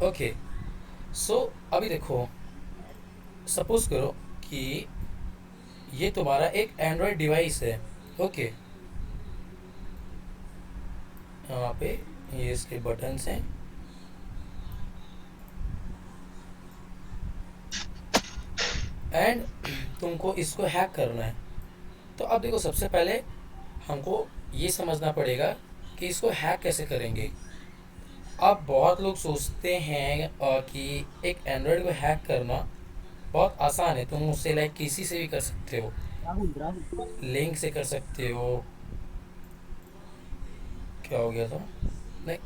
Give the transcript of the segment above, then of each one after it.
Okay, सो अभी देखो, suppose करो कि ये तुम्हारा एक एंड्रॉयड डिवाइस है। ओके, यहाँ पे ये इसके बटन्स हैं एंड तुमको इसको हैक करना है। तो अब देखो, सबसे पहले हमको ये समझना पड़ेगा कि इसको हैक कैसे करेंगे। अब बहुत लोग सोचते हैं कि एक एंड्रॉयड को हैक करना बहुत आसान है, तुम उससे लाइक किसी से भी कर सकते हो, राहुल राहुल। लिंक से कर सकते हो। क्या हो गया था? नहीं,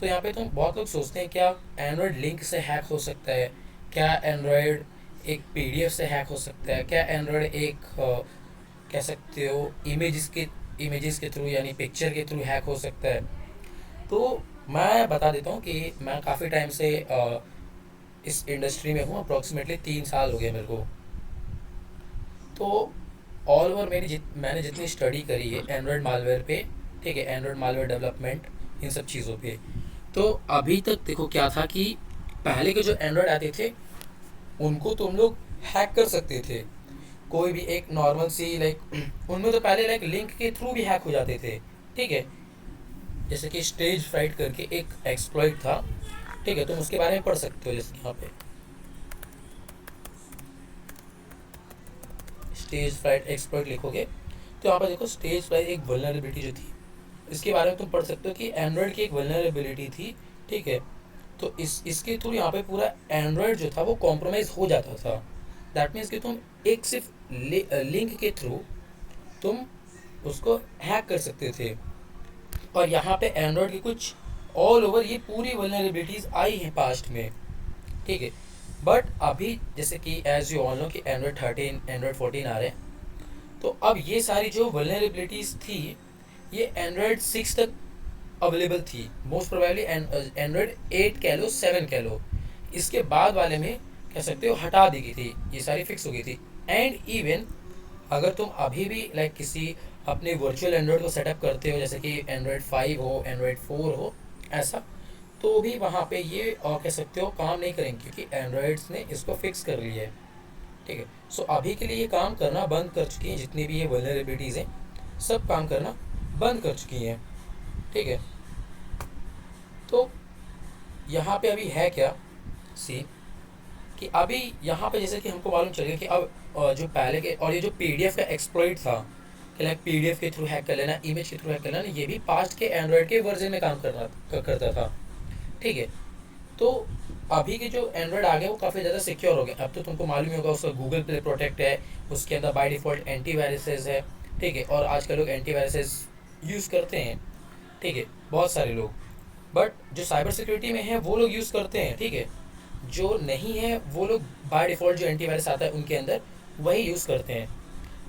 तो यहाँ पे तुम बहुत लोग सोचते हैं क्या एंड्रॉयड लिंक से हैक हो सकता है, क्या एंड्रॉयड एक पीडीएफ से हैक हो सकता है, क्या एंड्रॉयड एक कह सकते हो इमेजेस के थ्रू यानी पिक्चर के थ्रू हैक हो सकता है। तो मैं बता देता हूँ कि मैं काफ़ी टाइम से इस इंडस्ट्री में हूँ, अप्रॉक्सीमेटली 3 साल हो गए मेरे को। तो ऑल ओवर मैंने जितनी स्टडी करी है एंड्रॉयड मालवेयर पे, ठीक है, एंड्रॉयड मालवेयर डेवलपमेंट, इन सब चीज़ों पे, तो अभी तक देखो क्या था कि पहले के जो एंड्रॉयड आते थे उनको तुम लोग हैक कर सकते थे। कोई भी एक नॉर्मल सी लाइक उनमें तो पहले लाइक लिंक के थ्रू भी हैक हो जाते थे, ठीक है। जैसे कि स्टेज फ्राइट करके एक एक्सप्लॉइट था, ठीक है, तुम उसके बारे में पढ़ सकते हो। जैसे यहाँ पे स्टेज फ्राइट एक्सप्लॉइट लिखोगे तो यहाँ पर देखो स्टेज फ्राइट एक वल्नरेबिलिटी जो थी, इसके बारे में तुम पढ़ सकते हो कि एंड्रॉयड की एक वल्नरेबिलिटी थी, ठीक है। तो इसके थ्रू यहाँ पे पूरा एंड्रॉयड जो था वो कॉम्प्रोमाइज़ हो जाता था। दैट मीन्स कि तुम एक सिर्फ लिंक के थ्रू तुम उसको हैक कर सकते थे। और यहाँ पे एंड्रॉयड की कुछ ऑल ओवर ये पूरी वल्नरेबिलिटीज़ आई हैं पास्ट में, ठीक है। बट अभी जैसे कि एज यू ऑल नो कि एंड्रॉयड 13 एंड्रॉयड 14 आ रहे हैं, तो अब ये सारी जो वल्नरेबिलिटीज़ थी ये एंड्रॉयड 6 तक अवेलेबल थी। मोस्ट प्रोबेबली एंड्रॉयड 8 कह लो, 7 कह लो, इसके बाद वाले में कह सकते हो हटा दी गई थी, ये सारी फिक्स हो गई थी। एंड इवन अगर तुम अभी भी लाइक किसी अपने वर्चुअल एंड्रॉयड को सेटअप करते हो, जैसे कि एंड्रॉयड 5 हो, एंड्रॉयड 4 हो, ऐसा, तो भी वहाँ पे ये और कह सकते हो काम नहीं करेंगे क्योंकि एंड्रॉयड्स ने इसको फिक्स कर लिया है, ठीक है। सो अभी के लिए ये काम करना बंद कर चुकी हैं, जितनी भी ये वल्नरेबिलिटीज़ हैं सब काम करना बंद कर चुकी हैं, ठीक है। तो यहाँ पे अभी है क्या सीन कि अभी यहाँ पे जैसे कि हमको मालूम चल गया कि अब जो पहले के और ये जो पीडीएफ का एक्सप्लॉइट था कि लाइक पीडीएफ के थ्रू हैक कर लेना, इमेज के थ्रू हैक कर लेना, ये भी पास्ट के एंड्रॉयड के वर्जन में काम करता था, ठीक है। तो अभी के जो एंड्रॉयड आ गए वो काफ़ी ज़्यादा सिक्योर हो गए। अब तो तुमको मालूम ही होगा उसका गूगल प्ले प्रोटेक्ट है, उसके अंदर बाय डिफ़ॉल्ट एंटीवायरसेस है, ठीक है। और आजकल लोग एंटीवायरसेस यूज़ करते हैं, ठीक है, बहुत सारे लोग। बट जो साइबर सिक्योरिटी में है वो लोग यूज़ करते हैं, ठीक है। जो नहीं है वो लोग बाय डिफ़ॉल्ट जो एंटीवायरस आता है उनके अंदर वही यूज़ करते हैं।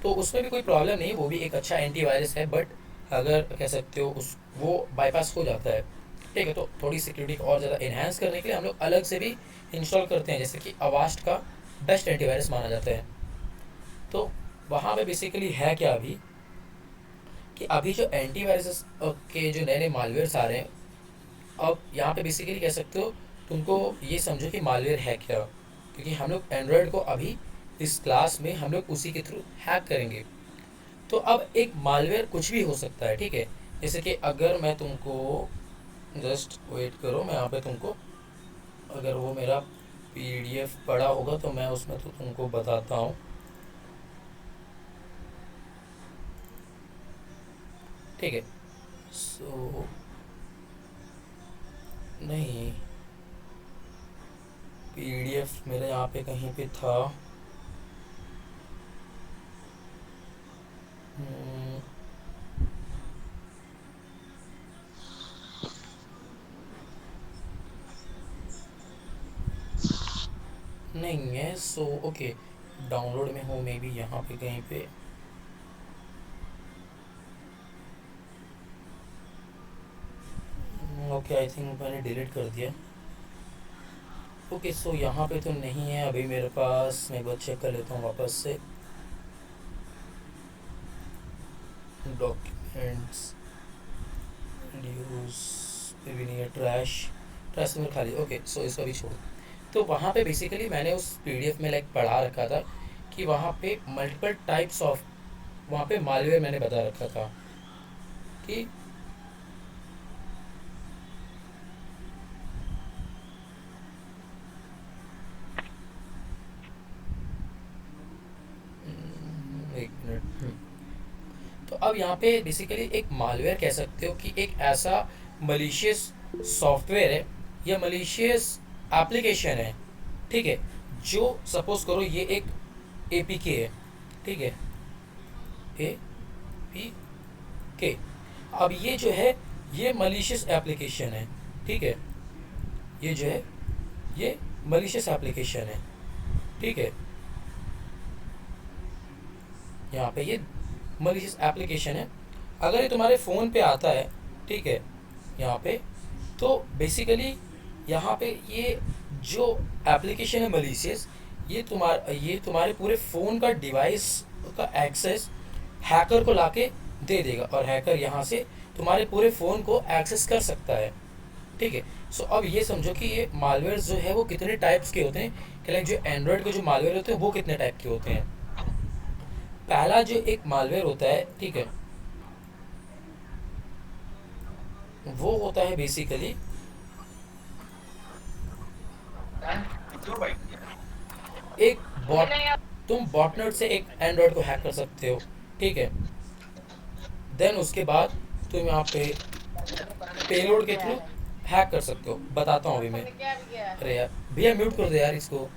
तो उसमें भी कोई प्रॉब्लम नहीं, वो भी एक अच्छा एंटीवायरस है, बट अगर कह सकते हो उस वो बाईपास हो जाता है, ठीक है। तो थोड़ी सिक्योरिटी को और ज़्यादा इन्हांस करने के लिए हम लोग अलग से भी इंस्टॉल करते हैं, जैसे कि अवास्ट का बेस्ट एंटीवायरस माना जाता है। तो वहाँ पे बेसिकली है क्या अभी कि अभी जो एंटीवायरस के जो नए नए मालवेयर्स आ रहे हैं, अब यहाँ पे बेसिकली कह सकते हो तुमको ये समझो कि मालवेयर है क्या, क्योंकि हम लोग एंड्रॉयड को अभी इस क्लास में हम लोग उसी के थ्रू हैक करेंगे। तो अब एक मालवेयर कुछ भी हो सकता है, ठीक है। जैसे कि अगर मैं तुमको जस्ट वेट करो, मैं यहाँ पे तुमको अगर वो मेरा पीडीएफ पड़ा होगा तो मैं उसमें तो तुमको बताता हूँ, ठीक है। सो नहीं, पीडीएफ मेरे यहाँ पे कहीं पे था। हम्म, नहीं है, सो ओके, डाउनलोड में हो मे बी यहाँ पे कहीं पे। ओके, आई थिंक मैंने डिलीट कर दिया। ओके, सो यहाँ पे तो नहीं है अभी मेरे पास, मैं एक बार चेक कर लेता हूँ वापस से। डॉक्यूमेंट्स यूज़ पे भी नहीं है, ट्रैश। ट्रस्ट में खाली, ओके, सो इसको भी छोड़। तो वहाँ पे बेसिकली मैंने उस पीडीएफ में लाइक पढ़ा रखा था कि वहाँ पे मल्टीपल टाइप्स ऑफ, वहाँ पे मालवेयर मैंने बता रखा था कि एक मिनट। तो अब यहाँ पे बेसिकली एक मालवेयर कह सकते हो कि एक ऐसा मलिशियस सॉफ्टवेयर है या मलिशियस एप्लीकेशन है, ठीक है, जो सपोज करो ये एक एपीके है, ठीक है, ए पी के। अब ये जो है ये मलिशियस एप्लीकेशन है, ठीक है, ये जो है ये मलिशियस एप्लीकेशन है, ठीक है, यहाँ पे ये मलिशियस एप्लीकेशन है। अगर ये तुम्हारे फ़ोन पे आता है, ठीक है, यहाँ पे, तो बेसिकली यहाँ पे ये जो एप्लीकेशन है मलिशियस, ये तुम्हारे पूरे फ़ोन का डिवाइस का एक्सेस हैकर को लाके दे देगा और हैकर यहाँ से तुम्हारे पूरे फ़ोन को एक्सेस कर सकता है, ठीक है। सो अब ये समझो कि ये मालवेयर जो है वो कितने टाइप्स के होते हैं, कि लाइक जो एंड्रॉयड के जो मालवेयर होते हैं वो कितने टाइप के होते हैं। पहला जो एक मालवेयर होता है, ठीक है, वो होता है बेसिकली एक बॉट। तुम बॉटनेट से एक एंड्रॉयड को हैक कर सकते हो, ठीक है। देन उसके बाद तुम यहाँ पे पेलोड के थ्रू हैक कर सकते हो। बताता हूँ अभी मैं। अरे यार भैया म्यूट कर दे यार इसको।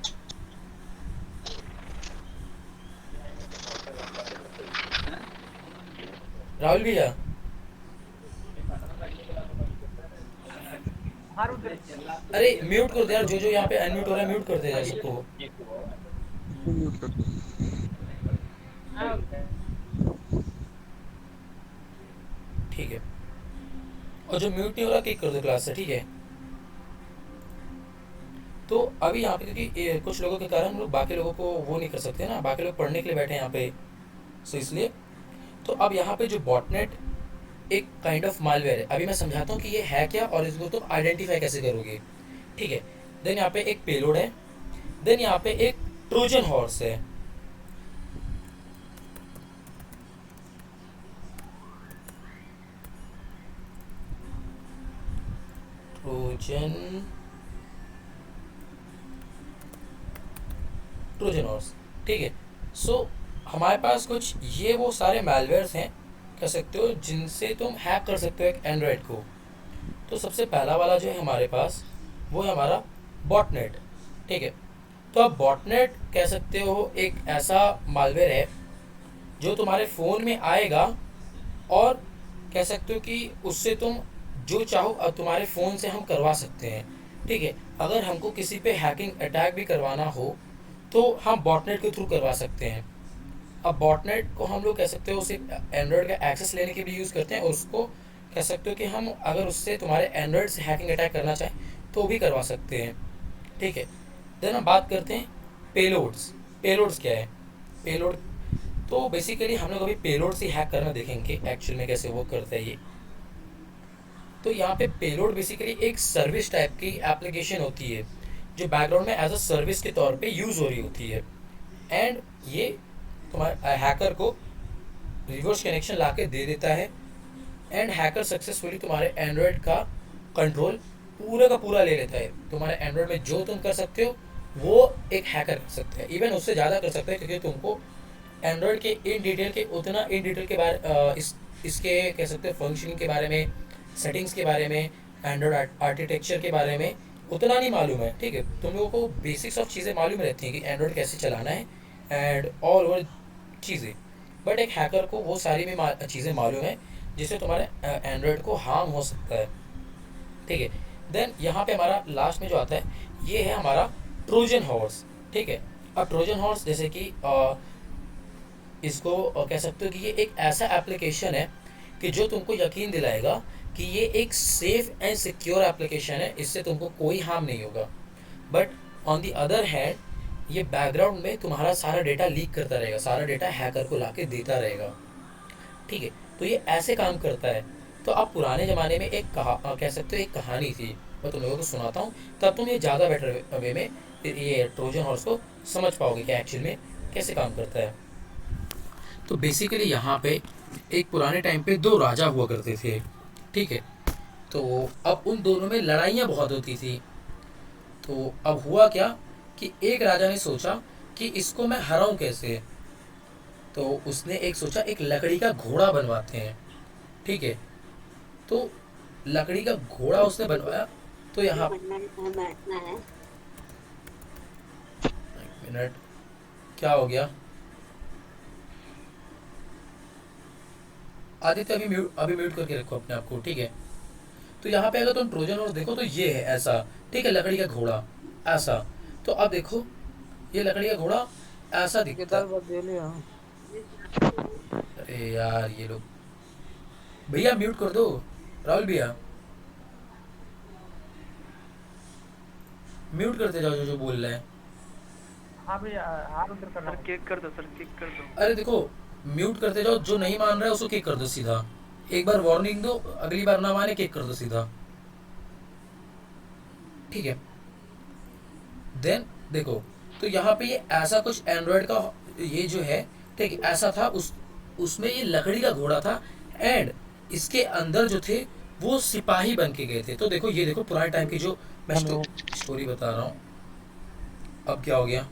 राहुल भैया अरे म्यूट कर दे यार, जो जो यहाँ पे अनम्यूट हो रहा है म्यूट कर दे यार सबको। म्यूट कर दो। ठीक है, और जो म्यूट नहीं हो रहा किक कर दो क्लास से, ठीक है। तो अभी यहाँ पे क्योंकि कुछ लोगों के कारण हम लोग बाकी लोगों को वो नहीं कर सकते ना, बाकी लोग पढ़ने के लिए बैठे हैं यहाँ पे, सो इसलिए। तो अब यहाँ पे जो बॉटनेट एक काइंड ऑफ मालवेयर है, अभी मैं समझाता हूँ कि ये है क्या और इसको तुम आइडेंटिफाई कैसे करोगे, ठीक है। देन यहाँ पे एक पेलोड है, देन यहाँ पे एक ट्रोजन हॉर्स है, ट्रोजन ट्रोजन हॉर्स, ठीक है। सो हमारे पास कुछ ये वो सारे मालवेयर्स हैं, कह सकते हो, जिनसे तुम हैक कर सकते हो एक एंड्रॉयड को। तो सबसे पहला वाला जो है हमारे पास वो है हमारा बॉटनेट, ठीक है। तो अब बॉटनेट कह सकते हो एक ऐसा मालवेयर है जो तुम्हारे फ़ोन में आएगा और कह सकते हो कि उससे तुम जो चाहो अब तुम्हारे फ़ोन से हम करवा सकते हैं, ठीक है। अगर हमको किसी पे हैकिंग अटैक भी करवाना हो तो हम बॉटनेट के थ्रू करवा सकते हैं। अब बॉटनेट को हम लोग कह सकते हो सिर्फ एंड्रॉयड का एक्सेस लेने के लिए यूज़ करते हैं, और उसको कह सकते हो कि हम अगर उससे तुम्हारे एंड्रॉयड से हैकिंग अटैक करना चाहें तो भी करवा सकते हैं, ठीक है। देन हम बात करते हैं पेलोड्स। पेलोड्स क्या है? पेलोड तो बेसिकली हम लोग अभी पेलोड से हैक करना देखेंगे एक्चुअल में कैसे वो करता है ये। तो यहाँ पे पेलोड बेसिकली एक सर्विस टाइप की एप्लीकेशन होती है जो बैकग्राउंड में एज अ सर्विस के तौर पे यूज़ हो रही होती है, एंड ये तुम्हारे हैकर को रिवर्स कनेक्शन ला के दे देता है, एंड हैकर सक्सेसफुली तुम्हारे एंड्रॉयड का कंट्रोल पूरा का पूरा ले लेता है। तुम्हारे एंड्रॉयड में जो तुम कर सकते हो वो एक हैकर कर सकता है, इवन उससे ज़्यादा कर सकता है, क्योंकि तुमको एंड्रॉयड के इन डिटेल के उतना इन डिटेल के बारे इसके कह सकते हो फंक्शनिंग के बारे में, सेटिंग्स के बारे में, एंड्रॉयड आर्किटेक्चर के बारे में उतना नहीं मालूम है, ठीक है। तुम लोगों को बेसिक्स ऑफ चीज़ें मालूम रहती हैं कि एंड्रॉयड कैसे चलाना है एंड ऑल ओवर चीज़ें, बट एक हैकर को वो सारी भी चीज़ें मालूम है जिससे तुम्हारे एंड्रॉयड को हार्म हो सकता है, ठीक है। देन यहाँ पे हमारा लास्ट में जो आता है ये है हमारा ट्रोजन हॉर्स, ठीक है। अब ट्रोजन हॉर्स जैसे कि इसको कह सकते हो कि ये एक ऐसा एप्लीकेशन है कि जो तुमको यकीन दिलाएगा कि ये एक सेफ एंड सिक्योर एप्लीकेशन है, इससे तुमको कोई हार्म नहीं होगा। But on the other hand ये बैकग्राउंड में तुम्हारा सारा डेटा लीक करता रहेगा, सारा डेटा हैकर को लाके देता रहेगा, ठीक है। तो ये ऐसे काम करता है तो अब पुराने ज़माने में कह सकते हो एक कहानी थी, मैं तुम लोगों को सुनाता हूँ, तब तुम ये ज़्यादा बेटर वे में ये ट्रोजन हॉर्स को समझ पाओगे कि एक्चुअल में कैसे काम करता है। तो बेसिकली यहाँ पे एक पुराने टाइम पे दो राजा हुआ करते थे, ठीक है। तो अब उन दोनों में लड़ाइयाँ बहुत होती थी। तो अब हुआ क्या कि एक राजा ने सोचा कि इसको मैं हराऊं कैसे। तो उसने एक सोचा एक लकड़ी का घोड़ा बनवाते हैं, ठीक है। तो लकड़ी का घोड़ा उसने बनवाया। तो यहाँ एक मिनट, क्या हो गया आदित्य, अभी म्यूट करके रखो अपने आप को, ठीक है। तो यहाँ पे अगर तुम ट्रोजन हॉर्स देखो तो ये है ऐसा, ठीक है, लकड़ी का घोड़ा ऐसा। तो अब देखो ये लकड़ी का घोड़ा ऐसा दिखता किधर है। बदले हाँ। अरे यार ये लोग, भैया म्यूट कर दो, राहुल भैया म्यूट करते जाओ जो जो बोल रहे हैं। हाँ भैया, हाथ उधर कर रहा सर हूँ। किक कर दो, सर किक कर दो। अरे देखो, म्यूट करते जाओ, जो नहीं मान रहा है उसको किक कर दो सीधा। एक बार वार्निंग दो, अगली बार ना माने किक कर दो सीधा, ठीक है। देन देखो, तो यहाँ पे ये ऐसा कुछ एंड्रॉयड का ये जो है, ठीक है, ऐसा था। उसमें ये लकड़ी का घोड़ा था एंड इसके अंदर जो थे वो सिपाही बन के गए थे। तो देखो ये देखो पुराने टाइम की जो मैं स्टोरी बता रहा हूँ। अब क्या हो गया,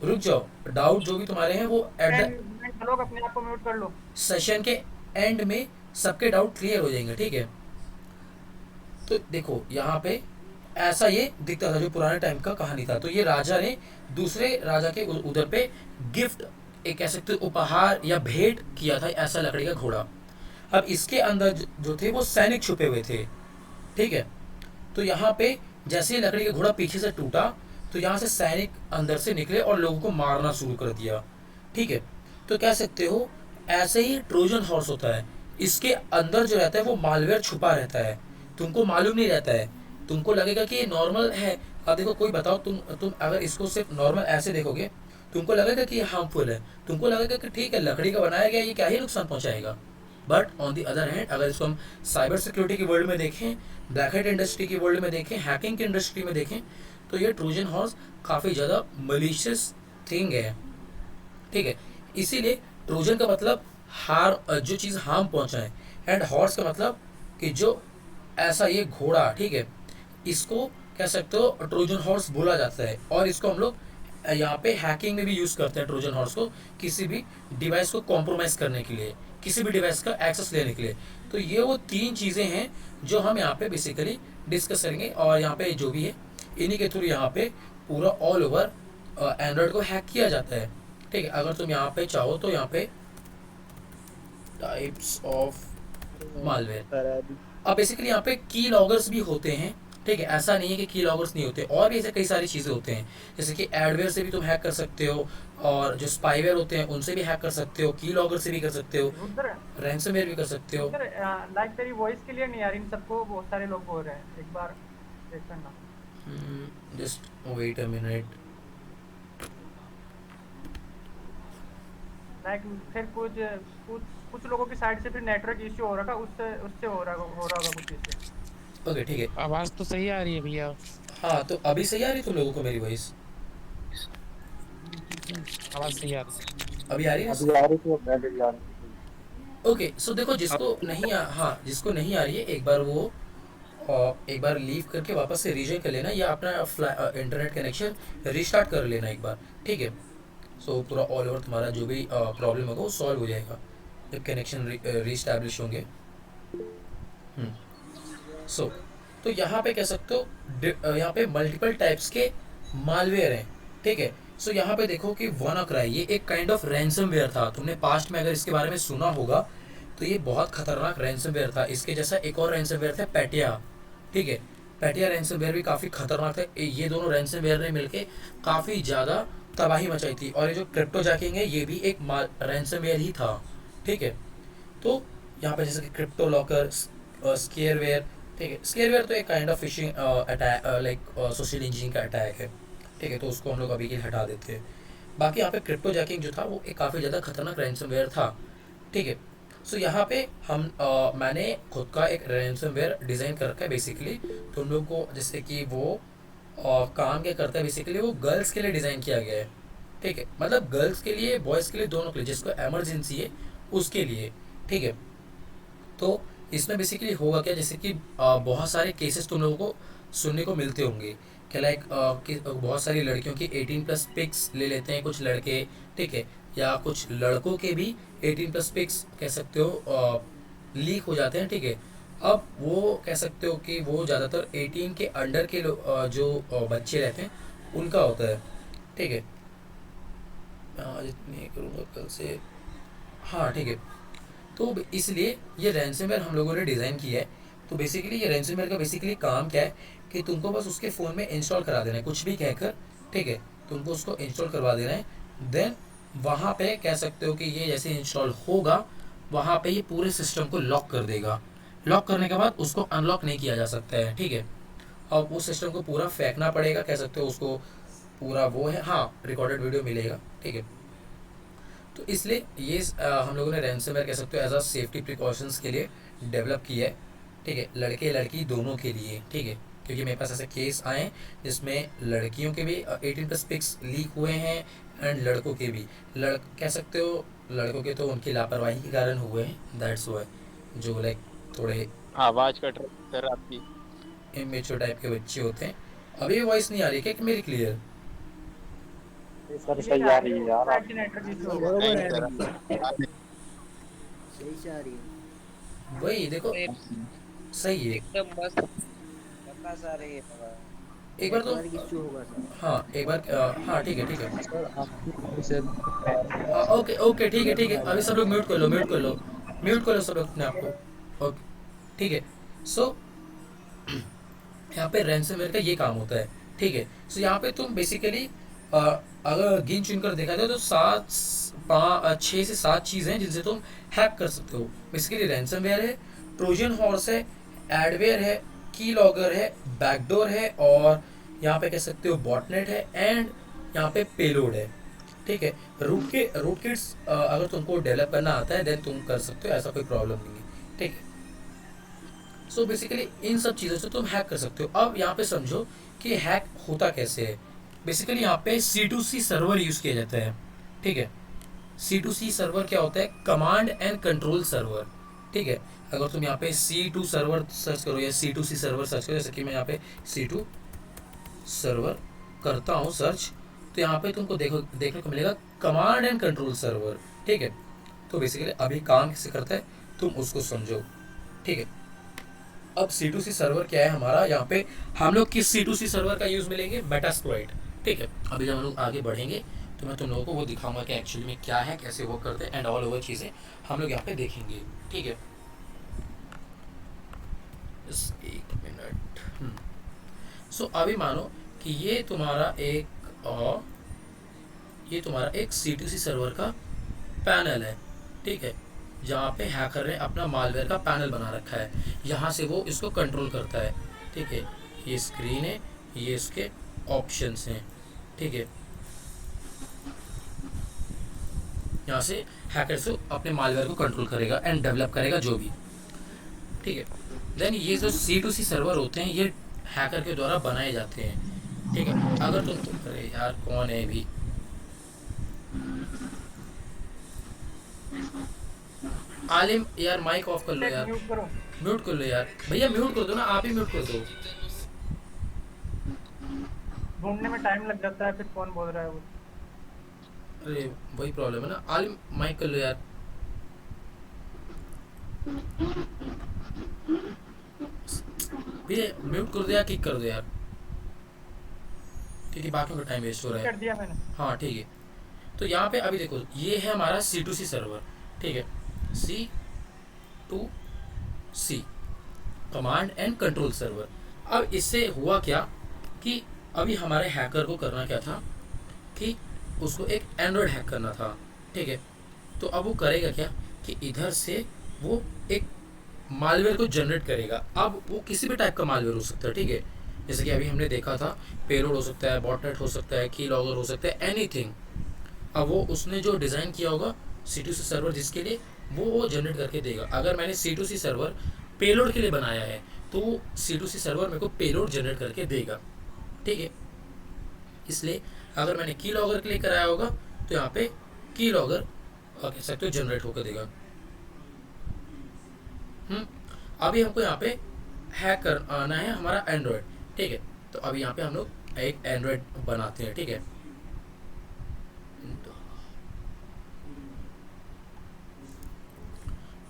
रुक जाओ, डाउट जो भी तुम्हारे हैं वो एट द लोग अपने आप को म्यूट कर लो। सेशन के एंड में सबके डाउट क्लियर हो जाएंगे, ठीक है। तो देखो यहाँ पे ऐसा ये दिखता था जो पुराने टाइम का कहानी था। तो ये राजा ने दूसरे राजा के उधर पे गिफ्ट, एक कह सकते हो उपहार या भेंट किया था ऐसा लकड़ी का घोड़ा। अब इसके अंदर जो थे वो सैनिक छुपे हुए थे, ठीक है। तो यहाँ पे जैसे ही लकड़ी का घोड़ा पीछे से टूटा तो यहाँ से सैनिक अंदर से निकले और लोगों को मारना शुरू कर दिया, ठीक है। तो कह सकते हो ऐसे ही ट्रोजन हॉर्स होता है। इसके अंदर जो रहता है वो मालवेयर छुपा रहता है, तुमको मालूम नहीं रहता है, तुमको लगेगा कि ये नॉर्मल है। अब देखो कोई बताओ, तुम अगर इसको सिर्फ नॉर्मल ऐसे देखोगे तुमको लगेगा कि ये हार्मफुल है, तुमको लगेगा कि ठीक है लकड़ी का बनाया गया, ये क्या ही नुकसान पहुंचाएगा। But on the other hand अगर इसको हम साइबर सिक्योरिटी की वर्ल्ड में देखें, ब्लैक हेट इंडस्ट्री की वर्ल्ड में देखें, हैकिंग की इंडस्ट्री में देखें, तो ये ट्रोजन हॉर्स काफ़ी ज़्यादा मलिशियस थिंग है, ठीक है। इसीलिए ट्रोजन का मतलब जो चीज़ हार्म पहुंचाए, एंड हॉर्स का मतलब कि जो ऐसा ये घोड़ा, ठीक है, इसको कह सकते हो ट्रोजन हॉर्स बोला जाता है। और इसको हम लोग यहाँ पे हैकिंग में भी यूज़ करते हैं ट्रोजन हॉर्स को, किसी भी डिवाइस को कॉम्प्रोमाइज़ करने के लिए, किसी भी डिवाइस का एक्सेस लेने के लिए। तो ये वो तीन चीज़ें हैं जो हम यहाँ पे बेसिकली डिस्कस करेंगे। और यहाँ पे जो भी है इन्हीं के थ्रू यहाँ पे पूरा ऑल ओवर एंड्रॉयड को हैक किया जाता है, ठीक है। अगर तुम यहाँ पे चाहो तो यहाँ पे टाइप्स ऑफ मालवेयर, अब बेसिकली यहाँ पे की लॉगर्स भी होते हैं, ठीक है। ऐसा नहीं है कि की लॉगर्स नहीं होते, और भी ऐसे कई सारी चीज़ें होते हैं, जैसे कि एडवेयर से भी तुम हैक कर सकते हो, और जो स्पाईवेयर होते हैं उनसे भी हैक कर सकते हो, की लॉगर से भी कर सकते हो, उधर रैंसमवेयर भी कर सकते हो। लाइक तेरी वॉइस क्लियर नहीं आ रही, इन सबको बहुत सारे लोग बोल रहे हैं, एक बार चेक करना। Just wait a minute. Like फिर कुछ कुछ लोगों की साइड से फिर नेटवर्क इश्यू हो रहा था, उससे उससे हो रहा होगा कुछ इश्यू। ओके ठीक है, आवाज तो सही आ रही है भैया। हाँ तो अभी सही आ रही तुम लोगों को मेरी वॉइस? आवाज सही आ रही है। अभी आ रही है? अभी आ रही थी अब पहले भी आ रही थी। ओके सो देखो जिसको नहीं हाँ जिसको नहीं आ रही है एक बार वो एक बार लीव करके वापस से रीजन कर लेना, या अपना इंटरनेट कनेक्शन रिस्टार्ट कर लेना एक बार, ठीक है। सो पूरा ऑल ओवर तुम्हारा जो भी प्रॉब्लम होगा वो सॉल्व हो जाएगा जब कनेक्शन रीस्टैब्लिश होंगे। सो तो यहाँ पे कह सकते हो यहाँ पे मल्टीपल टाइप्स के मालवेयर हैं, ठीक है। सो यहाँ पे देखो कि WannaCry ये एक काइंड ऑफ रैंसमवेयर था। तुमने पास्ट में अगर इसके बारे में सुना होगा तो ये बहुत खतरनाक रैंसमवेयर था। इसके जैसा एक और रैंसमवेयर था पेटिया, ठीक है। पेटिया रैंसमवेयर भी काफ़ी खतरनाक था। ये दोनों रैंसमवेयर ने मिलके काफ़ी ज़्यादा तबाही मचाई थी। और ये जो क्रिप्टो जैकिंग है ये भी एक रैंसमवेयर ही था, ठीक है। तो यहाँ पे जैसे कि क्रिप्टो लॉकर, स्केयरवेयर, ठीक है। स्केयरवेयर तो एक kind of phishing attack, like social engineering का अटैक है, ठीक है। तो उसको हम लोग अभी के लिए हटा देते हैं। बाकी यहाँ पे क्रिप्टो जैकिंग जो था वो एक काफ़ी ज़्यादा खतरनाक रैंसमवेयर था, ठीक है। सो यहाँ पे मैंने खुद का एक रैंसमवेयर डिज़ाइन कर रखा है बेसिकली। तुम लोग को जैसे कि वो काम क्या करता है बेसिकली, वो गर्ल्स के लिए डिज़ाइन किया गया है। ठीक है, मतलब गर्ल्स के लिए बॉयज़ के लिए दोनों के लिए, जिसको इमरजेंसी है उसके लिए। ठीक है, तो इसमें बेसिकली होगा क्या, जैसे कि बहुत सारे केसेस तुम लोगों को सुनने को मिलते होंगे कि लाइक कि बहुत सारी लड़कियों की 18+ पिक्स ले लेते हैं कुछ लड़के। ठीक है, या कुछ लड़कों के भी 18+ पिक्स कह सकते हो लीक हो जाते हैं। ठीक है, अब वो कह सकते हो कि वो ज़्यादातर 18 के अंडर के जो बच्चे रहते हैं उनका होता है। ठीक है, जितनी करूँगा कल से। हाँ ठीक है, तो इसलिए ये रैंसमवेयर हम लोगों ने डिज़ाइन किया है। तो बेसिकली ये रैंसमवेयर का बेसिकली काम क्या है कि तुमको बस उसके फ़ोन में इंस्टॉल करा देना है कुछ भी कहकर। ठीक है, तुमको उसको इंस्टॉल करवा देना है। देन वहाँ पे कह सकते हो कि ये जैसे इंस्टॉल होगा वहाँ पे ये पूरे सिस्टम को लॉक कर देगा। लॉक करने के बाद उसको अनलॉक नहीं किया जा सकता है। ठीक है, अब उस सिस्टम को पूरा फेंकना पड़ेगा, कह सकते हो उसको पूरा वो है। हाँ, रिकॉर्डेड वीडियो मिलेगा। ठीक है, तो इसलिए ये हम लोगों ने रैंसमवेयर कह सकते हो एज अ सेफ्टी प्रिकॉशंस के लिए डेवलप किया है। ठीक है, लड़के लड़की दोनों के लिए। ठीक है, क्योंकि मेरे पास ऐसे केस आए हैं जिसमें लड़कियों के भी 18+ पिक्स लीक हुए हैं एंड लड़कों के भी। कह सकते हो लड़कों के तो उनकी लापरवाही के कारण हुए हैं, दैट्स वाई जो लाइक थोड़े आवाज कट रही है सर आपकी। इमेच्योर टाइप के बच्चे होते हैं। अभी वॉइस नहीं आ रही क्या कि मेरी क्लियर? ये सर ठीक सही है, आ रही है यार साइड से नेटवर्क इशू होगा। बरोबर नहीं आहे सर भैया, आप- सही से आ रही है, वही देखो, सही है। एकदम मस्त बकवास आ रही है बाबा। एक बार तो नेटवर्क इश्यू होगा सर। हाँ एक बार हाँ ठीक है ठीक है। सर आपकी सर हाँ ओके ओके ठीक है ठीक है, अभी सब लोग म्यूट कर लो, म्यूट कर लो, म्यूट कर लो सब लोग अपने आप को। ओके ठीक है। सो यहाँ पे रैंसमवेयर का ये काम होता है। ठीक है, सो यहाँ पे तुम बेसिकली अगर गिन चुन कर देखा जाए तो 6 से 7 चीज़ें हैं जिनसे तुम हैक कर सकते हो। बेसिकली रैंसमवेयर है, ट्रोजन हॉर्स है, एडवेयर है, की लॉगर है, बैकडोर है, और यहाँ पे कह सकते हो बॉटनेट है, एंड यहाँ पे पेलोड है। ठीक है, रूट किट्स अगर तुमको डेवलप करना आता है देन तुम कर सकते हो, ऐसा कोई प्रॉब्लम नहीं है। ठीक है, सो बेसिकली इन सब चीज़ों से तुम हैक कर सकते हो। अब यहाँ पे समझो कि हैक होता कैसे है। बेसिकली यहाँ पे C2C सर्वर यूज़ किया जाता है। ठीक है, C2C सर्वर क्या होता है? Command and control server. ठीक है, अगर तुम यहाँ पे C2 सर्वर सर्च करो या C2C सर्वर सर्च करो, जैसे कि मैं यहाँ पे C2 सर्वर करता हूँ सर्च, तो यहाँ पे तुमको देखने को मिलेगा कमांड एंड कंट्रोल सर्वर। ठीक है, तो बेसिकली अभी काम कैसे करता है तुम उसको समझो। ठीक है, अब C2C सर्वर क्या है हमारा, यहाँ पे हम लोग किस C2C सर्वर का यूज़ मिलेंगे? मेटास्प्लॉइट। ठीक है, अभी जब हम लोग आगे बढ़ेंगे तो मैं तुम लोगों को वो दिखाऊंगा कि एक्चुअली में क्या है, कैसे वर्क करते हैं, एंड ऑल ओवर चीज़ें हम लोग यहाँ पे देखेंगे। ठीक है, बस एक मिनट। सो अभी मानो कि ये तुम्हारा एक C2C सर्वर का पैनल है। ठीक है, जहाँ पे हैकर ने अपना मालवेयर का पैनल बना रखा है, यहाँ से वो इसको कंट्रोल करता है। ठीक है, ये स्क्रीन है, ये इसके ऑप्शंस हैं। ठीक है, यहाँ से हैकर से अपने मालवेयर को कंट्रोल करेगा एंड डेवलप करेगा जो भी। ठीक है, देन ये जो C2C सर्वर होते हैं ये हैकर के द्वारा बनाए जाते हैं। ठीक है, अगर तुम अरे यार कौन है अभी? आलिम यार माइक ऑफ कर लो यार, म्यूट करो। म्यूट कर लो यार भैया, म्यूट कर दो ना, आप ही म्यूट कर दो। ढूंढने में टाइम लग जाता है, फिर कौन बोल रहा है वो। अरे वही प्रॉब्लम है ना, आलिम माइक कर लो यार। भैया म्यूट कर दो या किक कर दो यार, क्योंकि बाकियों का टाइम वेस्ट हो रहा है। कर दिया मैंने। हाँ ठीक है, तो यहाँ पे अभी देखो ये है हमारा C2C सर्वर। ठीक है, C2C command and control server. अब इससे हुआ क्या कि अभी हमारे हैकर को करना क्या था कि उसको एक एंड्रॉयड हैक करना था। ठीक है, तो अब वो करेगा क्या कि इधर से वो एक मालवेयर को जनरेट करेगा। अब वो किसी भी टाइप का मालवेयर हो सकता है। ठीक है, जैसे कि अभी हमने देखा था पेलोड हो सकता है, बॉटनेट हो सकता है, की लॉगर हो सकता है, एनीथिंग। अब वो उसने जो डिज़ाइन किया होगा C2C सर्वर जिसके लिए, वो जनरेट करके देगा। अगर मैंने C2C सर्वर पेलोड के लिए बनाया है तो C2C सर्वर मेरे को पेलोड जनरेट करके देगा, ठीक है। इसलिए अगर मैंने की लॉगर के लिए कराया होगा तो यहाँ पे की लॉगर कह सकते हो जनरेट होकर देगा। अभी हमको यहाँ पे हैक करना है हमारा एंड्रॉयड, ठीक है। तो अभी यहाँ पे हम लोग एक एंड्रॉयड बनाते हैं, ठीक है।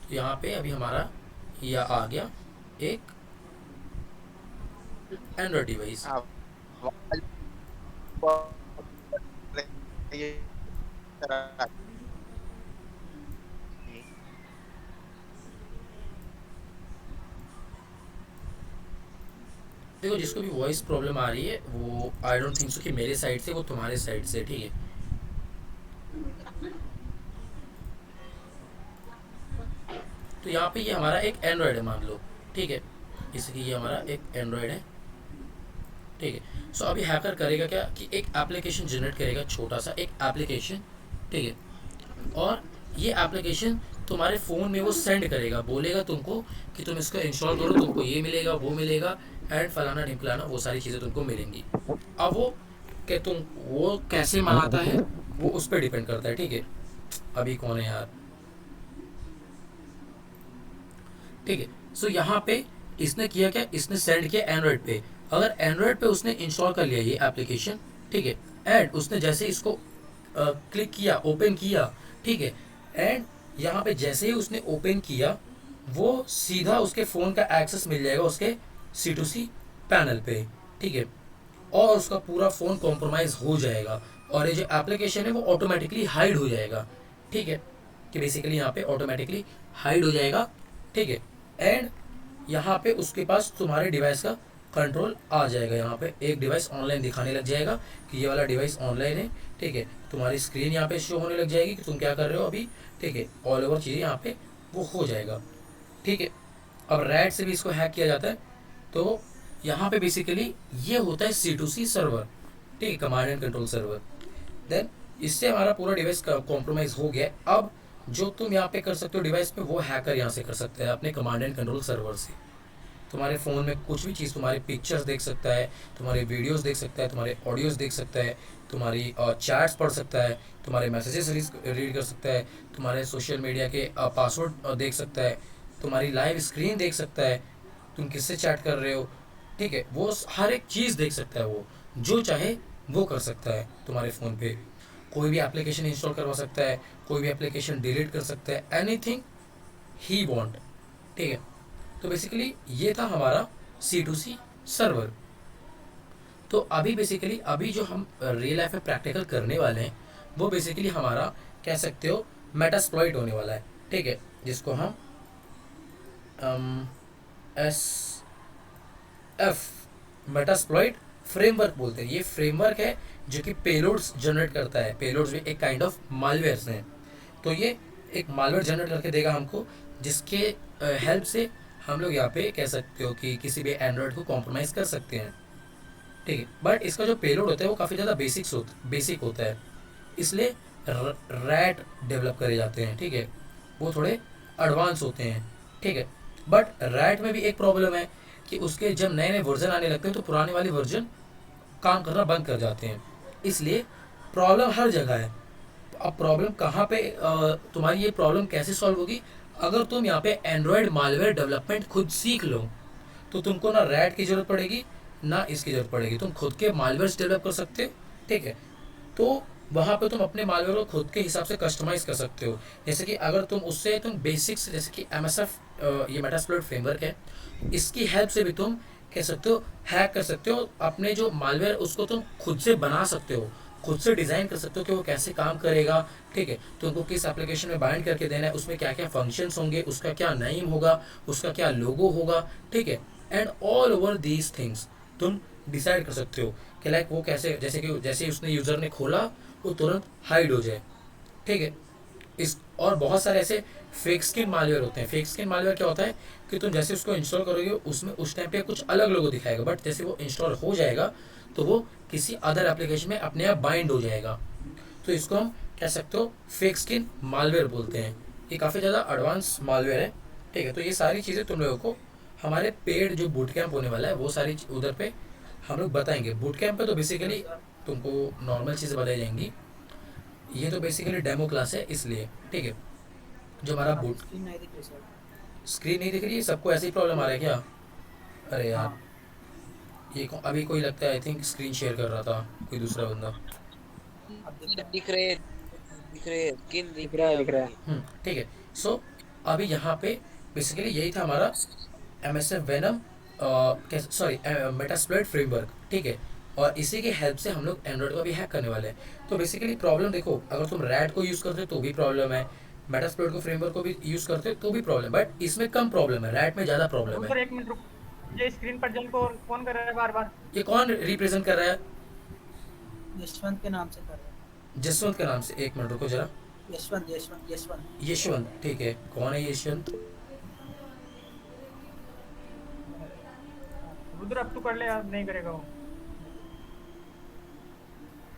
तो यहाँ पे अभी हमारा यह आ गया एक एंड्रॉयड डिवाइस। देखो जिसको भी वॉइस प्रॉब्लम आ रही है वो आई डोंट थिंक सो कि मेरे साइड से, वो तुम्हारे साइड से, ठीक है। तो यहाँ पे ये हमारा एक एंड्रॉयड है मान लो, ठीक है। इसलिए ये हमारा एक एंड्रॉयड है, ठीक है। सो अभी हैकर करेगा क्या कि एक एप्लीकेशन जनरेट करेगा, छोटा सा एक एप्लीकेशन, ठीक है। और ये एप्लीकेशन तुम्हारे फ़ोन में वो सेंड करेगा, बोलेगा तुमको कि तुम इसको इंस्टॉल करो, तुमको ये मिलेगा वो मिलेगा एंड फलाना ढिमकलाना, वो सारी चीज़ें तुमको मिलेंगी। अब वो कि तुम वो कैसे मनाता है वो उस पर डिपेंड करता है, ठीक है। अभी कौन है यार, ठीक है। सो यहाँ पे इसने किया क्या, इसने सेंड किया एंड्रॉयड पे। अगर एंड्रॉयड पे उसने इंस्टॉल कर लिया ये एप्लीकेशन, ठीक है, एंड उसने जैसे इसको क्लिक किया, ओपन किया, ठीक है, एंड यहाँ पे जैसे ही उसने ओपन किया वो सीधा उसके फ़ोन का एक्सेस मिल जाएगा उसके C2C पैनल पे, ठीक है। और उसका पूरा फ़ोन कॉम्प्रोमाइज़ हो जाएगा और ये जो एप्लीकेशन है वो ऑटोमेटिकली हाइड हो जाएगा, ठीक है। कि बेसिकली यहाँ पे ऑटोमेटिकली हाइड हो जाएगा, ठीक है। एंड यहाँ पे उसके पास तुम्हारे डिवाइस का कंट्रोल आ जाएगा। यहाँ पे एक डिवाइस ऑनलाइन दिखाने लग जाएगा कि ये वाला डिवाइस ऑनलाइन है, ठीक है। तुम्हारी स्क्रीन यहाँ पे शो होने लग जाएगी कि तुम क्या कर रहे हो अभी, ठीक है। ऑल ओवर चीज़ें यहाँ पे वो हो जाएगा, ठीक है। अब रैट से भी इसको हैक किया जाता है। तो यहाँ पे बेसिकली ये होता है C2C सर्वर, ठीक है, command and control server. Then इससे हमारा पूरा डिवाइस कॉम्प्रोमाइज़ हो गया। अब जो तुम यहाँ पे कर सकते हो डिवाइस पे, वो हैकर यहाँ से कर सकता है अपने कमांड एंड कंट्रोल सर्वर से। तुम्हारे फ़ोन में कुछ भी चीज़, तुम्हारे पिक्चर्स देख सकता है, तुम्हारे वीडियोस देख सकता है, तुम्हारे ऑडियोज़ देख सकता है, तुम्हारी चैट्स पढ़ सकता है, तुम्हारे मैसेजेस रीड कर सकता है, तुम्हारे सोशल मीडिया के पासवर्ड देख सकता है, तुम्हारी लाइव स्क्रीन देख सकता है, तुम किससे चैट कर रहे हो, ठीक है। वो हर एक चीज़ देख सकता है, वो जो चाहे वो कर सकता है तुम्हारे फ़ोन पे। कोई भी एप्लीकेशन इंस्टॉल करवा सकता है, कोई भी एप्लीकेशन डिलीट कर सकता है, एनीथिंग ही वांट, ठीक है। तो बेसिकली ये था हमारा C2C सर्वर। तो अभी बेसिकली अभी जो हम रियल लाइफ में प्रैक्टिकल करने वाले हैं वो बेसिकली हमारा कह सकते हो मेटास्प्लॉइट होने वाला है, ठीक है, जिसको हम SF मेटास्प्लॉइट फ्रेमवर्क बोलते हैं। ये फ्रेमवर्क है जो कि पेलोड्स जनरेट करता है। पेलोड्स भी एक काइंड ऑफ मालवेयर्स हैं। तो ये एक मालवेयर जनरेट करके देगा हमको, जिसके हेल्प से हम लोग यहाँ पे कह सकते हो कि किसी भी एंड्रॉयड को कॉम्प्रोमाइज़ कर सकते हैं, ठीक है। बट इसका जो पेलोड होता है वो काफ़ी ज़्यादा बेसिक होता है, इसलिए रैट डेवलप करे जाते हैं, ठीक है। वो थोड़े एडवांस होते हैं, ठीक है। बट रैट में भी एक प्रॉब्लम है कि उसके जब नए नए वर्जन आने लगते हैं तो पुराने वाले वर्जन काम करना बंद कर जाते हैं। इसलिए प्रॉब्लम हर जगह है। तो अब प्रॉब्लम कहाँ पे, तुम्हारी ये प्रॉब्लम कैसे सॉल्व होगी, अगर तुम यहाँ पे एंड्रॉयड मालवेयर डेवलपमेंट खुद सीख लो तो तुमको ना रैट की ज़रूरत पड़ेगी ना इसकी ज़रूरत पड़ेगी। तुम खुद के मालवेयर्स डेवलप कर सकते हो, ठीक है। तो वहाँ पे तुम अपने मालवेयर को खुद के हिसाब से कस्टमाइज़ कर सकते हो। जैसे कि अगर तुम उससे तुम बेसिक्स, जैसे कि MSF ये मेटास्प्लॉइट फ्रेमवर्क है, इसकी हेल्प से भी तुम कह सकते हो हैक कर सकते हो अपने जो मालवेयर, उसको तुम खुद से बना सकते हो, खुद से डिज़ाइन कर सकते हो कि वो कैसे काम करेगा, ठीक है। तुमको किस एप्लीकेशन में बाइंड करके देना है, उसमें क्या क्या फंक्शंस होंगे, उसका क्या नेम होगा, उसका क्या लोगो होगा, ठीक है। And all over these things तुम डिसाइड कर सकते हो कि लाइक वो कैसे, जैसे उसने यूज़र ने खोला वो तुरंत हाइड हो जाए, ठीक है। इस और बहुत सारे ऐसे फेक स्किन मालवेयर होते हैं। फेक स्किन मालवेयर क्या होता है कि तुम जैसे उसको इंस्टॉल करोगे उसमें उस टाइम पे कुछ अलग लोगो दिखाएगा, बट जैसे वो इंस्टॉल हो जाएगा तो वो किसी अदर एप्लीकेशन में अपने आप बाइंड हो जाएगा। तो इसको हम कह सकते हो फेक स्किन मालवेयर बोलते हैं, ये काफ़ी ज़्यादा एडवांस मालवेयर है, ठीक है। तो ये सारी चीज़ें तुम लोगों को हमारे पेड जो बूट कैंप होने वाला है वो सारी उधर पे हम लोग बताएंगे। बूट कैंप पे तो बेसिकली तुमको नॉर्मल चीज़ें बताई जाएंगी, ये तो बेसिकली डेमो क्लास है इसलिए, ठीक है। जो हमारा बूट स्क्रीन नहीं दिख रही सर। स्क्रीन नहीं दिख रही है, सबको ऐसी प्रॉब्लम आ रहा है क्या? अरे यार हाँ अभी कोई लगता है आई थिंक स्क्रीन शेयर कर रहा था कोई दूसरा बंदा। अब दिख रहा है। दिख रहे स्किन दिख दिख रहा है रहे दिख रहा है। ठीक है। सो अभी यहाँ पे बेसिकली यही था हमारा MSF venom, sorry Metasploit framework, ठीक है। और इसी की हेल्प से हम लोग एंड्रॉइड को भी हैक करने वाले हैं। तो बेसिकली प्रॉब्लम देखो, अगर तुम रैड को यूज़ करते हो तो भी प्रॉब्लम है, मेटास्प्लॉइट को फ्रेमवर्क को भी यूज़ करते हो तो भी प्रॉब्लम है, बट इसमें कम प्रॉब्लम है, रैड में ज़्यादा प्रॉब्लम रुको है। एक मिनट रुक, ये स्क्रीन पर जन को फोन कर रहा है बार बार। ये कौन रिप्रेजेंट कर रहा है? यशवंत के नाम से कर रहे हैं। जसवंत के नाम से, एक मिनट रुको जरा। यशवंत यशवंत यशवंत। यशवंत, ठीक है। कौन है यशवंत? रुद्र अब तू कर ले, अब नहीं करेगा वो।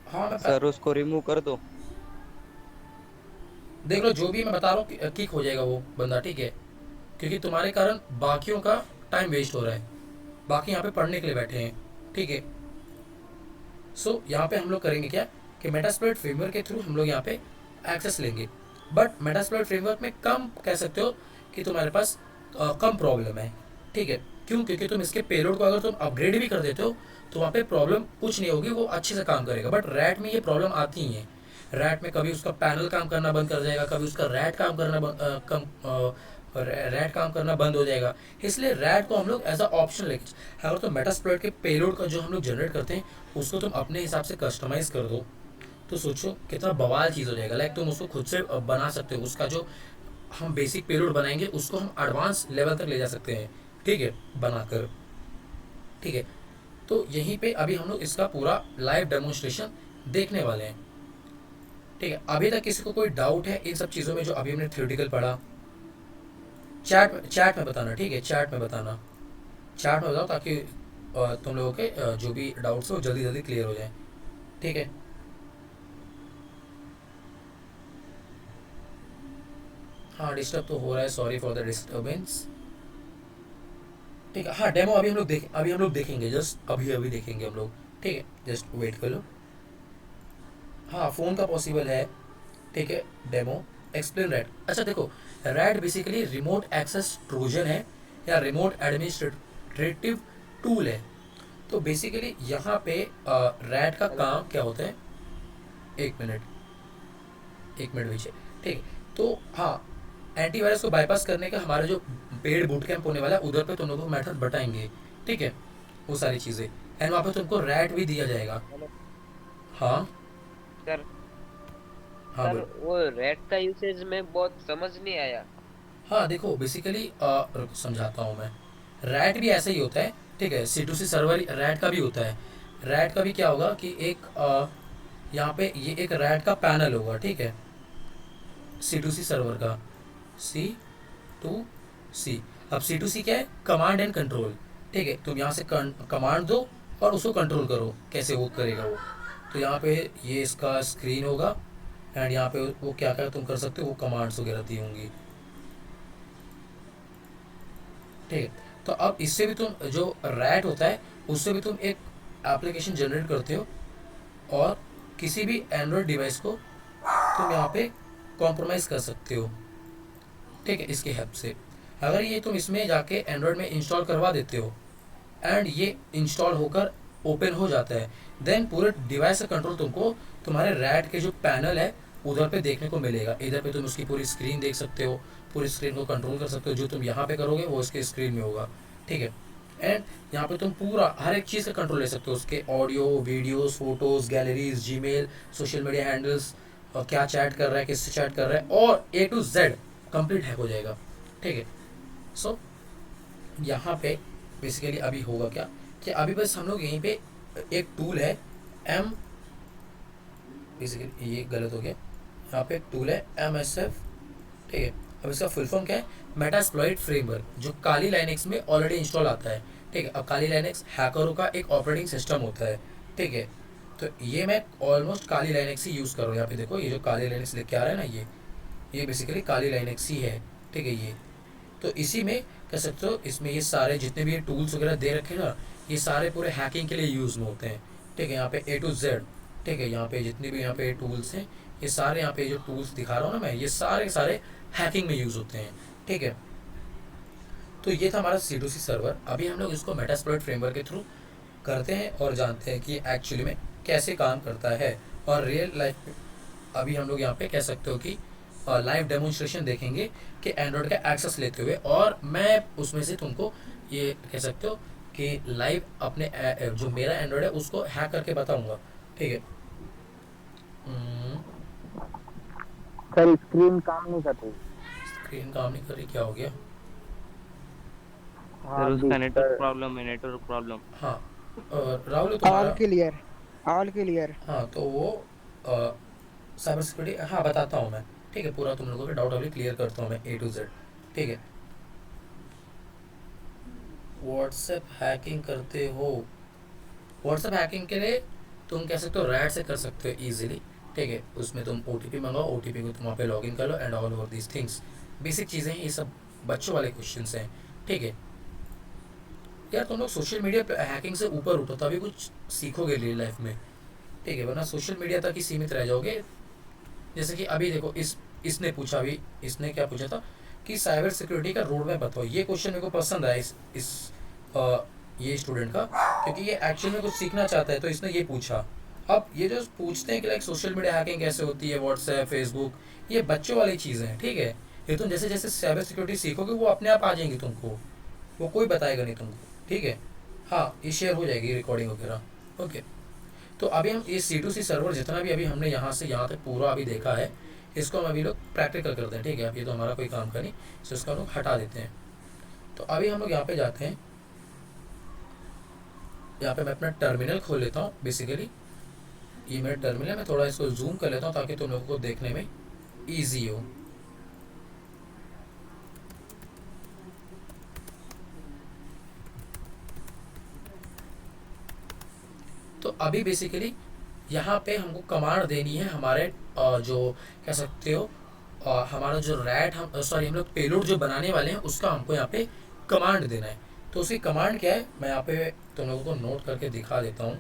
हाँ मैं सर उसको रिमूव कर दो। देख लो, जो भी मैं बता रहा हूँ किक हो जाएगा वो बंदा, ठीक है। क्योंकि तुम्हारे कारण बाकियों का टाइम वेस्ट हो रहा है, बाकी यहाँ पे पढ़ने के लिए बैठे हैं, ठीक है। सो यहाँ पे हम लोग करेंगे क्या कि मेटास्प्लॉइट फ्रेमवर्क के थ्रू हम लोग यहाँ पे एक्सेस लेंगे, बट मेटास्प्लॉइट फ्रेमवर्क में कम कह सकते हो कि तुम्हारे पास कम प्रॉब्लम है, ठीक है। क्यों? क्योंकि तुम इसके पेलोड को अगर तुम अपग्रेड भी कर देते हो तो वहाँ पे प्रॉब्लम कुछ नहीं होगी, वो अच्छे से काम करेगा। बट रैट में ये प्रॉब्लम आती ही है। रैट में कभी उसका पैनल काम करना बंद कर जाएगा, कभी उसका रैट काम करना रैट काम करना बंद हो जाएगा। इसलिए रैट को हम लोग एज अ ऑप्शन लेके, अगर तो मेटास्प्लॉइट के पेलोड का जो हम लोग जनरेट करते हैं उसको तुम अपने हिसाब से कस्टमाइज कर दो तो सोचो कितना बवाल चीज़ हो जाएगा। लाइक तुम उसको खुद से बना सकते हो, उसका जो हम बेसिक पेलोड बनाएंगे उसको हम एडवांस लेवल तक ले जा सकते हैं, ठीक है, बनाकर, ठीक है। तो यहीं पे अभी हम लोग इसका पूरा लाइव डेमोन्स्ट्रेशन देखने वाले हैं, ठीक है। अभी तक किसी को कोई डाउट है इन सब चीज़ों में जो अभी हमने थ्योरेटिकल पढ़ा? चैट में बताना, ठीक है, चैट में बताना, चैट में बताओ ताकि तुम लोगों के जो भी डाउट्स हो जल्दी जल्दी क्लियर हो जाए, ठीक है। हाँ डिस्टर्ब तो हो रहा है, सॉरी फॉर द डिस्टर्बेंस, ठीक है। हाँ डेमो अभी हम लोग देखेंगे, जस्ट अभी देखेंगे हम लोग, ठीक है, जस्ट वेट कर लो। हाँ फ़ोन का पॉसिबल है, ठीक है। Demo explain RAT. अच्छा देखो, RAT basically remote access trojan है या रिमोट एडमिनिस्ट्रेटिव टूल है। तो बेसिकली यहाँ पे रैट का काम क्या होता है, एक मिनट पीछे, ठीक है। तो हाँ, एंटीवायरस को बाईपास करने का हमारा जो पेड बूट कैंप होने वाला है उधर पे तुम लोगों को मेथड बताएंगे, ठीक है, वो सारी चीज़ें। एंड वहाँ पे तुमको रैट भी दिया जाएगा। हाँ सर हाँ सर बोलो। वो रेड का यूसेज में बहुत समझ नहीं आया। हाँ देखो बेसिकली समझाता हूँ मैं। रैट भी ऐसा ही होता है, ठीक है। C2C सर्वर रैट का भी होता है। रैट का भी क्या होगा कि एक यहाँ पे ये एक रैट का पैनल होगा, ठीक है, C2C सर्वर का, C2C। अब C2C क्या है? कमांड एंड कंट्रोल, ठीक है। तुम यहाँ से कमांड दो और उसको कंट्रोल करो, कैसे वो करेगा वो। तो यहाँ पे ये इसका स्क्रीन होगा एंड यहाँ पे वो क्या क्या तुम कर सकते हो, वो कमांड्स वगैरह दी होंगी, ठीक है। तो अब इससे भी तुम जो रैट होता है उससे भी तुम एक एप्लीकेशन जनरेट करते हो और किसी भी एंड्रॉयड डिवाइस को तुम यहाँ पे कॉम्प्रोमाइज़ कर सकते हो, ठीक है, इसकी हेल्प से। अगर ये तुम इसमें जाके एंड्रॉयड में इंस्टॉल करवा देते हो एंड ये इंस्टॉल होकर ओपन हो जाता है, देन पूरे डिवाइस का कंट्रोल तुमको तुम्हारे रैट के जो पैनल है उधर पे देखने को मिलेगा। इधर पे तुम उसकी पूरी स्क्रीन देख सकते हो, पूरी स्क्रीन को कंट्रोल कर सकते हो। जो तुम यहाँ पे करोगे वो उसके स्क्रीन में होगा, ठीक है। एंड यहाँ पे तुम पूरा हर एक चीज़ का कंट्रोल ले सकते हो, उसके audio, videos, photos, galleries, Gmail, social media handles, और क्या चैट कर रहा है, किससे चैट कर रहा है, और A to Z complete hack हो जाएगा, ठीक है। सो यहाँ पे बेसिकली अभी होगा क्या कि अभी बस हम लोग यहीं पे एक टूल है एम, बेसिकली ये गलत हो गया, यहाँ पे एक टूल है MSF, ठीक है। अब इसका फुल फॉर्म क्या है? मेटास्प्लॉइट फ्रेमवर्क, जो काली लाइनेक्स में ऑलरेडी इंस्टॉल आता है, ठीक है। अब काली लाइनेक्स हैकरों का एक ऑपरेटिंग सिस्टम होता है, ठीक है। तो ये मैं ऑलमोस्ट काली लाइनेक्स ही यूज़ कर रहा हूँ। यहाँ पे देखो, ये जो काली लाइनेक्स लेके आ रहा है ना, ये बेसिकली काली लाइन एक सी है, ठीक है। ये तो इसी में कह सकते हो, इसमें ये सारे जितने भी ये टूल्स वगैरह दे रखे हैं ना, ये सारे पूरे हैकिंग के लिए यूज़ में होते हैं, ठीक है। यहाँ पे A to Z, ठीक है, यहाँ पे जितने भी यहाँ पे टूल्स हैं, ये सारे यहाँ पे जो टूल्स दिखा रहा हूँ ना मैं, ये सारे के सारे हैकिंग में यूज़ होते हैं, ठीक है। तो ये था हमारा C2C सर्वर। अभी हम लोग इसको मेटास्प्लॉइट फ्रेमवर्क के थ्रू करते हैं और जानते हैं कि एक्चुअली में कैसे काम करता है। और रियल लाइफ में अभी हम लोग यहाँ पे कह सकते हो कि लाइव डेमोन्स्ट्रेशन देखेंगे कि एंड्रॉयड का एक्सेस लेते हुए, और मैं उसमें से तुमको ये कह सकते हो कि लाइव अपने जो मेरा एंड्रॉयड है उसको हैक करके बताऊंगा, ठीक है। सर स्क्रीन काम नहीं कर रही। स्क्रीन काम नहीं कर रही, क्या हो गया? हाँ, सर उसका दिख- नेटवर्क प्रॉब्लम है, नेटवर्क प्रॉब्लम। हाँ राहुल तुम्हारा, ऑल क्लियर। हाँ तो वो साइबर सिक्योरिटी, हाँ बताता हूँ मैं, ठीक है। पूरा तुम लोगों के डाउट अभी क्लियर करता हूँ मैं A to Z, ठीक है। व्हाट्सएप हैकिंग करते हो, व्हाट्सएप हैकिंग के लिए तुम कह सकते हो रैट से कर सकते हो इजीली, ठीक है। उसमें तुम OTP मंगाओ, OTP को तुम वहाँ पे लॉगिन कर लो and all over these things. Basic चीज़ें हैं, ये सब बच्चों वाले क्वेश्चंस हैं, ठीक है। यार तुम लोग सोशल मीडिया हैकिंग से ऊपर उठो तभी कुछ सीखोगे रियल लाइफ में, ठीक है, वरना सोशल मीडिया तक ही सीमित रह जाओगे। जैसे कि अभी देखो इसने पूछा, अभी इसने क्या पूछा था कि साइबर सिक्योरिटी का रोड मैप बताओ। ये क्वेश्चन मेरे को पसंद आया ये स्टूडेंट का, क्योंकि ये एक्चुअल में कुछ सीखना चाहता है, तो इसने ये पूछा। अब ये जो पूछते हैं कि लाइक सोशल मीडिया हैकिंग कैसे होती है, व्हाट्सएप, फेसबुक, ये बच्चों वाली चीज़ें हैं, ठीक है। ये तुम जैसे जैसे साइबर सिक्योरिटी सीखोगे वो अपने आप आ जाएंगी तुमको, वो कोई बताएगा नहीं तुमको, ठीक है। हाँ ये शेयर हो जाएगी रिकॉर्डिंग वगैरह, ओके। तो अभी हम ये C2C सर्वर जितना भी अभी हमने यहाँ से यहाँ तक पूरा अभी देखा है, इसको हम अभी लोग प्रैक्टिकल करते हैं, ठीक है। अब ये तो हमारा कोई काम का नहीं, तो इसको हम लोग हटा देते हैं। तो अभी हम लोग यहाँ पे जाते हैं, यहाँ पे मैं अपना टर्मिनल खोल लेता हूँ। बेसिकली ये मेरा टर्मिनल है, मैं थोड़ा इसको जूम कर लेता हूँ ताकि तुम लोगों को देखने में ईजी हो। तो अभी बेसिकली यहाँ पे हमको कमांड देनी है हमारे जो कह सकते हो हमारा जो रैट हम लोग पेलोड जो बनाने वाले हैं उसका हमको यहाँ पे कमांड देना है। तो उसकी कमांड क्या है, मैं यहाँ पे तुम लोगों को नोट करके दिखा देता हूँ।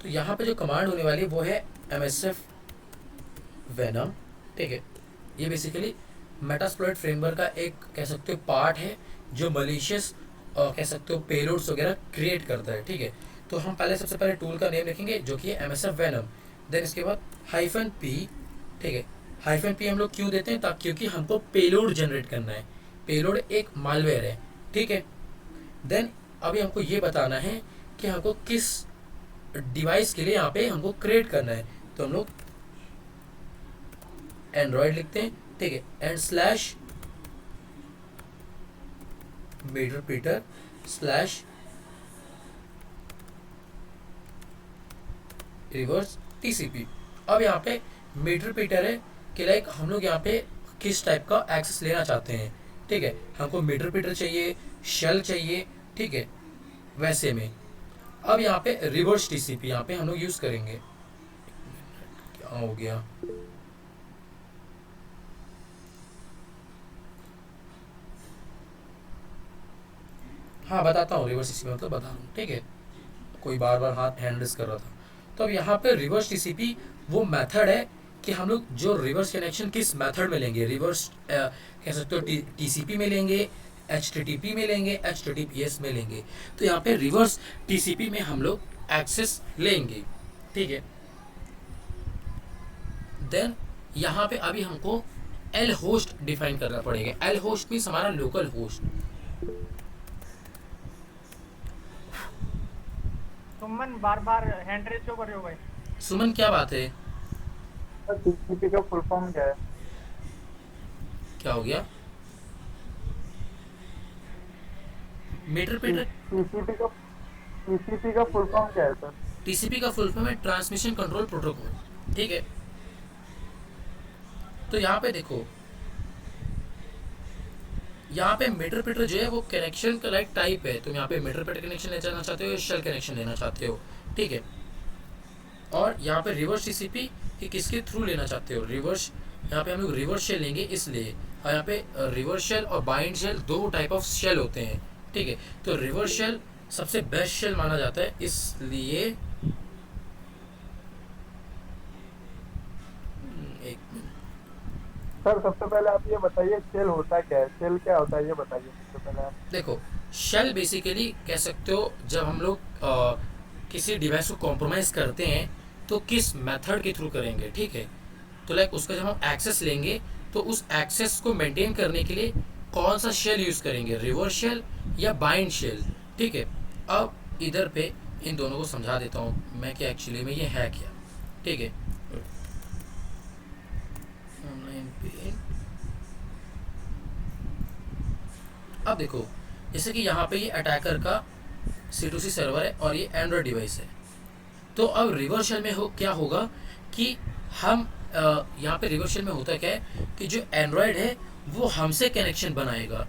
तो यहाँ पे जो कमांड होने वाली है वो है MSF वेनम, ठीक है। ये बेसिकली मेटास्प्लॉइट फ्रेमवर्क का एक कह सकते हो पार्ट है जो मलिशियस कह सकते हो पेलोड्स वगैरह क्रिएट करता है, ठीक है। तो हम पहले सबसे पहले टूल का नेम लिखेंगे जो कि है MSF वेनम। देन इसके बाद -P, ठीक है। -P हम लोग क्यों देते हैं, ताकि क्योंकि हमको पेलोड जनरेट करना है। पेलोड एक मालवेयर है, ठीक है। देन अभी हमको ये बताना है कि हमको किस डिवाइस के लिए यहाँ पे हमको क्रिएट करना है। तो हम लोग एंड्रॉयड लिखते हैं, ठीक है, and slash meterpreter slash reverse TCP। अब यहाँ पे मीटरप्रीटर है कि लाइक हम लोग यहाँ पे किस टाइप का एक्सेस लेना चाहते हैं, ठीक है। हमको मीटरप्रीटर चाहिए, शेल चाहिए, ठीक है, वैसे में। अब यहाँ पे रिवर्स TCP यहाँ पे हम लोग यूज करेंगे। क्या हो गया, हाँ बताता हूँ, रिवर्स TCP मतलब बता रहा हूँ, ठीक है। कोई बार बार हाथ हैंड रेस कर रहा था। तो अब यहाँ पे रिवर्स TCP वो मेथड है कि हम लोग जो रिवर्स कनेक्शन किस मेथड में लेंगे। रिवर्स कह सकते हो TCP में लेंगे, HTTP में लेंगे, HTTPS में लेंगे। तो यहाँ पे रिवर्स TCP में हम लोग एक्सेस लेंगे, ठीक है। देन यहाँ पे अभी हमको L होस्ट डिफाइन करना पड़ेगा। L होस्ट मीन्स हमारा लोकल होस्ट। सुमन बार बार हैंड रेस क्यों कर रहे हो भाई? सुमन क्या बात है, TCP का फुल फॉर्म क्या है? क्या हो गया? मीटरप्रीटर TCP का फुल फॉर्म क्या है सर? TCP का फुल फॉर्म है ट्रांसमिशन कंट्रोल प्रोटोकॉल, ठीक है। तो यहाँ पे देखो, यहाँ पे मीटरप्रीटर जो है वो कनेक्शन का लाइक टाइप है। तुम यहाँ पे मीटरप्रीटर कनेक्शन लेना चाहते हो या शेल कनेक्शन लेना चाहते हो, ठीक है। और यहाँ पे रिवर्स टीसीपी कि किसके थ्रू लेना चाहते हो, रिवर्स, यहाँ पे हम लोग रिवर्स शेल लेंगे इसलिए। और यहाँ पे रिवर्स शेल और बाइंड शेल दो टाइप ऑफ शेल होते हैं, ठीक है। तो रिवर्स शेल सबसे बेस्ट शेल माना जाता है, इसलिए एक मिनट, सर सबसे पहले आप ये बताइए शेल होता क्या है, शेल क्या होता है ये बताइए सबसे पहले आप। देखो शेल बेसिकली कह सकते हो जब हम लोग किसी डिवाइस को कॉम्प्रोमाइज़ करते हैं तो किस मेथड के थ्रू करेंगे, ठीक है। तो लाइक उसका जब हम एक्सेस लेंगे तो उस एक्सेस को मेंटेन करने के लिए कौन सा शेल यूज़ करेंगे, रिवर्स शेल या बाइंड शेल, ठीक है। अब इधर पे इन दोनों को समझा देता हूँ मैं कि एक्चुअली में ये है क्या, ठीक है। ऑनलाइन पे अब देखो जैसे कि यहाँ पे ये अटैकर का C2C सर्वर है और ये एंड्रॉयड डिवाइस है। तो अब रिवर्स शेल में क्या होगा कि हम यहाँ पे रिवर्स शेल में होता क्या है कि जो एंड्रॉयड है वो हमसे कनेक्शन बनाएगा,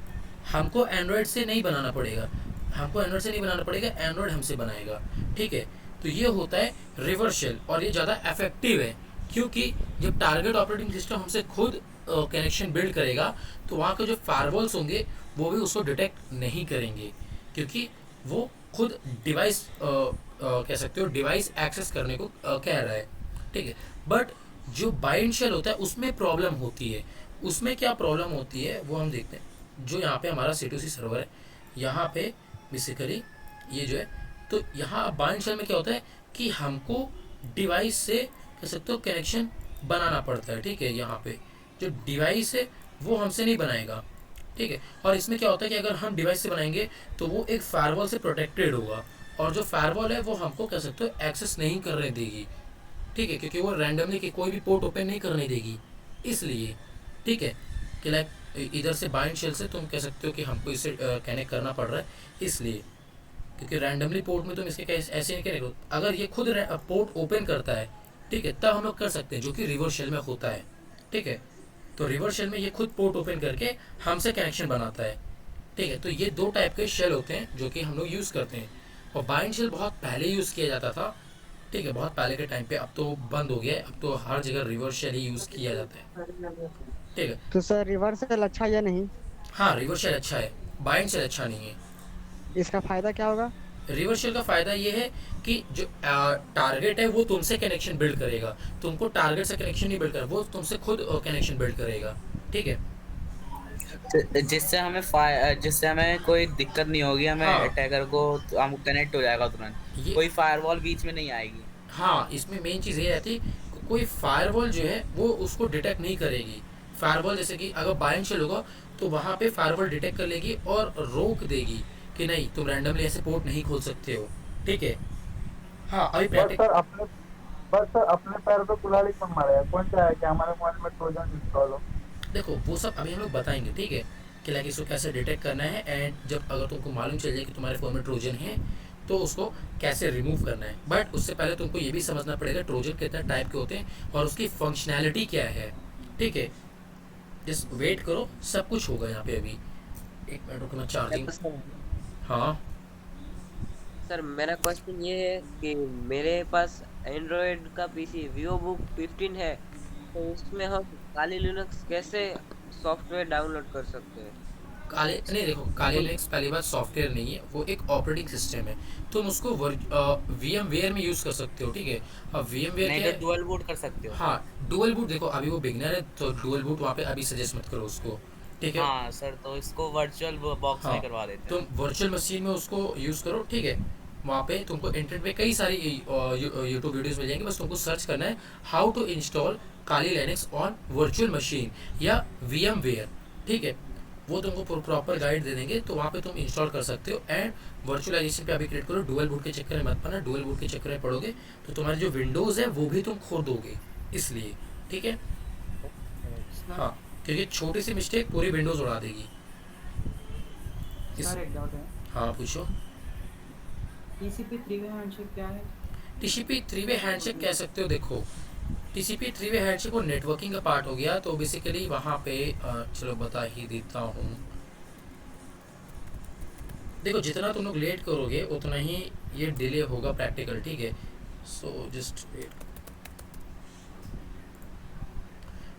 हमको एंड्रॉयड से नहीं बनाना पड़ेगा, एंड्रॉयड हमसे बनाएगा, ठीक है। तो ये होता है रिवर्स शेल और ये ज़्यादा इफेक्टिव है क्योंकि जब टारगेट ऑपरेटिंग सिस्टम हमसे खुद कनेक्शन बिल्ड करेगा तो वहाँ के जो फायरवॉल्स होंगे वो भी उसको डिटेक्ट नहीं करेंगे क्योंकि वो खुद डिवाइस कह सकते हो डिवाइस एक्सेस करने को कह रहा है, ठीक है। बट जो बाइंड शेल होता है उसमें प्रॉब्लम होती है, उसमें क्या प्रॉब्लम होती है वो हम देखते हैं। जो यहाँ पे हमारा C2C सर्वर है, यहाँ पे बेसिकली ये जो है, तो यहाँ बाइंड शेल में क्या होता है कि हमको डिवाइस से कह सकते हो कनेक्शन बनाना पड़ता है, ठीक है। यहाँ पे जो डिवाइस है वो हमसे नहीं बनाएगा, ठीक है। और इसमें क्या होता है कि अगर हम डिवाइस से बनाएंगे तो वो एक फायरवॉल से प्रोटेक्टेड होगा और जो फायरवॉल है वो हमको कह सकते हो एक्सेस नहीं करने देगी, ठीक है, क्योंकि वो रैंडमली कि कोई भी पोर्ट ओपन नहीं करने देगी इसलिए, ठीक है। कि लाइक इधर से बाइंड शेल से तुम कह सकते हो कि हमको इससे कनेक्ट करना पड़ रहा है इसलिए, क्योंकि रैंडमली पोर्ट में तुम इसके ऐसे नहीं कनेक्ट हो। अगर ये खुद पोर्ट ओपन करता है, ठीक है, तब हम लोग कर सकते हैं, जो कि रिवर्स शेल में होता है, ठीक है। तो रिवर्स शेल में ये खुद पोर्ट ओपन करके हमसे कनेक्शन बनाता है, ठीक है। तो ये दो टाइप के शेल होते हैं जो कि हम लोग यूज़ करते हैं। और बाइंड शेल बहुत पहले यूज़ किया जाता था, ठीक है, बहुत पहले के टाइम पे, अब तो बंद हो गया है, अब तो हर जगह रिवर्स शेल ही यूज़ किया जाता है, ठीक है। तो सर रिवर्स सेल अच्छा या नहीं? हाँ रिवर्स शेल अच्छा है, बाइंड शेल अच्छा नहीं है। इसका फायदा क्या होगा? रिवर्स शेल का फ़ायदा ये है कि जो टारगेट है वो तुमसे कनेक्शन बिल्ड करेगा, तुमको टारगेट से कनेक्शन नहीं बिल्ड कर, वो तुमसे खुद कनेक्शन बिल्ड करेगा, ठीक है। जिससे हमें कोई दिक्कत नहीं होगी, हमें हाँ। अटैकर को हम कनेक्ट हो जाएगा तुरंत, ये कोई फायरवॉल बीच में नहीं आएगी। हाँ, इसमें मेन चीज़ ये रहती कोई फायरवॉल जो है वो उसको डिटेक्ट नहीं करेगी। फायरवॉल जैसे कि अगर बाइंड शेल होगा तो वहाँ पे फायरवॉल डिटेक्ट कर लेगी और रोक देगी कि नहीं तुम रैंडमली ऐसे पोर्ट नहीं खोल सकते हो, ठीक है। हाँ अभी बस सर अपने पैर पे कुल्हाड़ी कौन मारेगा, कौन चाहे कि हमारे मोबाइल में ट्रोजन इंस्टॉल हो। देखो वो सब अभी हम लोग बताएंगे, ठीक है, कि लाइक इसको कैसे डिटेक्ट करना है एंड जब अगर तुमको मालूम चल जाए कि तुम्हारे फ़ोन में ट्रोजन है तो उसको कैसे रिमूव करना है। बट उससे पहले तुमको ये भी समझना पड़ेगा ट्रोजन कितने टाइप के होते हैं और उसकी फंक्शनैलिटी क्या है, ठीक है। जस्ट वेट करो, सब कुछ होगा यहाँ पे अभी। एक मिनट रुको मैं चार्जिंग। हाँ सर मेरा क्वेश्चन ये है कि मेरे पास एंड्रॉयड का पीसी वीवोबुक 15 है, तो उसमें हम काली लिनक्स कैसे सॉफ्टवेयर डाउनलोड कर सकते हैं? काले नहीं, देखो काले लिनक्स पहली बात सॉफ्टवेयर नहीं है, वो एक ऑपरेटिंग सिस्टम है। तुम उसको VMware में यूज़ कर सकते हो, ठीक है। अब VMware नहीं क्या तो डुअल बूट कर सकते हो। हाँ डुअल बूट, देखो अभी वो बिगनर है तो डुअल बूट वहाँ पे अभी सजेस्ट मत करो उसको, ठीक है। हाँ सर, तो इसको वर्चुअल बॉक्स में करवा देते हैं। तुम वर्चुअल मशीन में उसको यूज़ करो, ठीक है। वहाँ पे तुमको इंटरनेट पे कई सारी यूट्यूब वीडियोस मिल जाएंगे, बस तुमको सर्च करना है how to install Kali Linux on virtual machine या VMware, ठीक है। वो तुमको प्रॉपर गाइड दे देंगे, तो वहाँ पे तुम इंस्टॉल कर सकते हो। एंड वर्चुअलाइजेशन पे अभी क्रिएट करो, डुअल बूट के चक्कर में मत पड़ना, डुअल बूट के चक्कर में पड़ोगे तो तुम्हारे जो विंडोज़ है वो भी तुम खो दोगे, इसलिए, ठीक है। हाँ क्योंकि छोटी सी मिस्टेक पूरी विंडोज़ उड़ा देगी। सर एक डाउट है, हाँ पूछो। TCP 3-way हैंडशेक क्या है? TCP 3-way हैंडशेक कह सकते हो। देखो TCP 3-way हैंडशेक वो नेटवर्किंग का पार्ट हो गया, तो बेसिकली वहाँ पे चलो बता ही देता हूँ। देखो जितना तुम लोग लेट करोगे उतना ही ये डिले होगा प्रैक्टिकल, ठीक है। So just wait.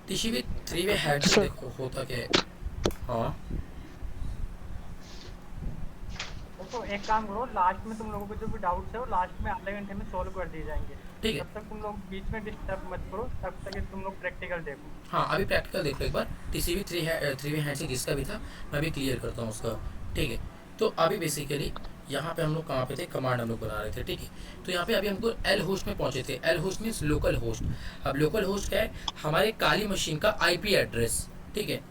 TCP 3 way hand से देखो होता क्या है। हाँ तो एक काम करो, लास्ट में तुम लोगों को जो भी डाउट्स है वो लास्ट में आधे घंटे में सॉल्व कर दिए जाएंगे। ठीक है। तब तक तुम लोग बीच में डिस्टर्ब मत करो, तब तक ये तुम लोग प्रैक्टिकल देखो। हाँ अभी प्रैक्टिकल देख लो एक बार। टीसीपी 3 वे हैंड से जिसका भी था मैं भी क्लियर करता हूँ उसका। ठीक है, तो अभी बेसिकली यहाँ पे हम लोग कहाँ पे थे, कमांड हम लोग बना रहे थे। ठीक है, तो यहाँ पे अभी हमको एल होस्ट में पहुँचे थे। L host means local host. अब लोकल होस्ट क्या है, हमारे काली मशीन का आईपी एड्रेस। ठीक है,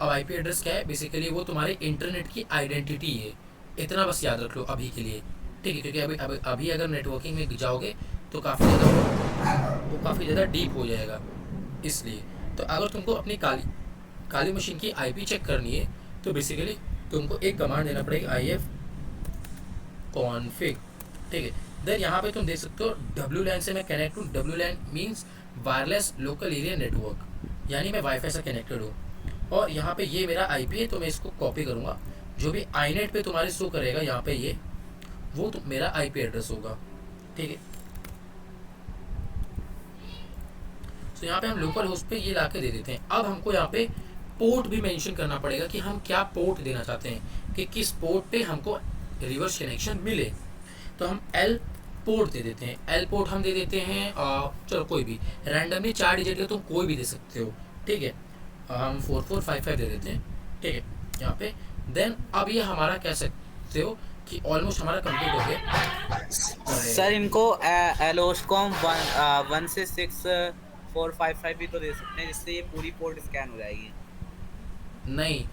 अब आईपी एड्रेस क्या है, बेसिकली वो तुम्हारे इंटरनेट की आइडेंटिटी है। इतना बस याद रख लो अभी के लिए। ठीक है, क्योंकि अभी अगर नेटवर्किंग में जाओगे तो काफ़ी ज़्यादा डीप हो जाएगा, इसलिए। तो अगर तुमको अपनी काली मशीन की आईपी चेक करनी है तो बेसिकली तुमको एक कमांड देना पड़ेगा, IF config। ठीक है, देन यहाँ पे तुम देख सकते हो WLAN से मैं कनेक्ट हूँ। WLAN means wireless local area network, यानी मैं वाईफाई से कनेक्टेड हूँ। और यहाँ पे ये मेरा IP है, तो मैं इसको कॉपी करूँगा। जो भी iNet पे तुम्हारे शो करेगा यहाँ पे ये, वो तो मेरा IP एड्रेस होगा। ठीक है, तो यहाँ पे हम लोकल होस्ट पे ये लाके दे देते हैं। अब हमको यहाँ पे पोर्ट भी मेंशन करना पड़ेगा कि हम क्या पोर्ट देना चाहते हैं, कि किस पोर्ट पे हमको रिवर्स कनेक्शन मिले। तो हम L पोर्ट दे देते हैं। L पोर्ट हम दे देते हैं चलो कोई भी रैंडमली 4 डिजिट का तुम कोई भी दे सकते हो। ठीक है, हम 4455 दे देते हैं। ठीक है, यहाँ पे देन अब ये हमारा कह सकते हो कि ऑलमोस्ट हमारा कंप्लीट हो गया। सर इनको एलोस को हम 1 से 6 455 भी तो दे सकते हैं, जिससे ये पूरी पोर्ट स्कैन हो जाएगी। नहीं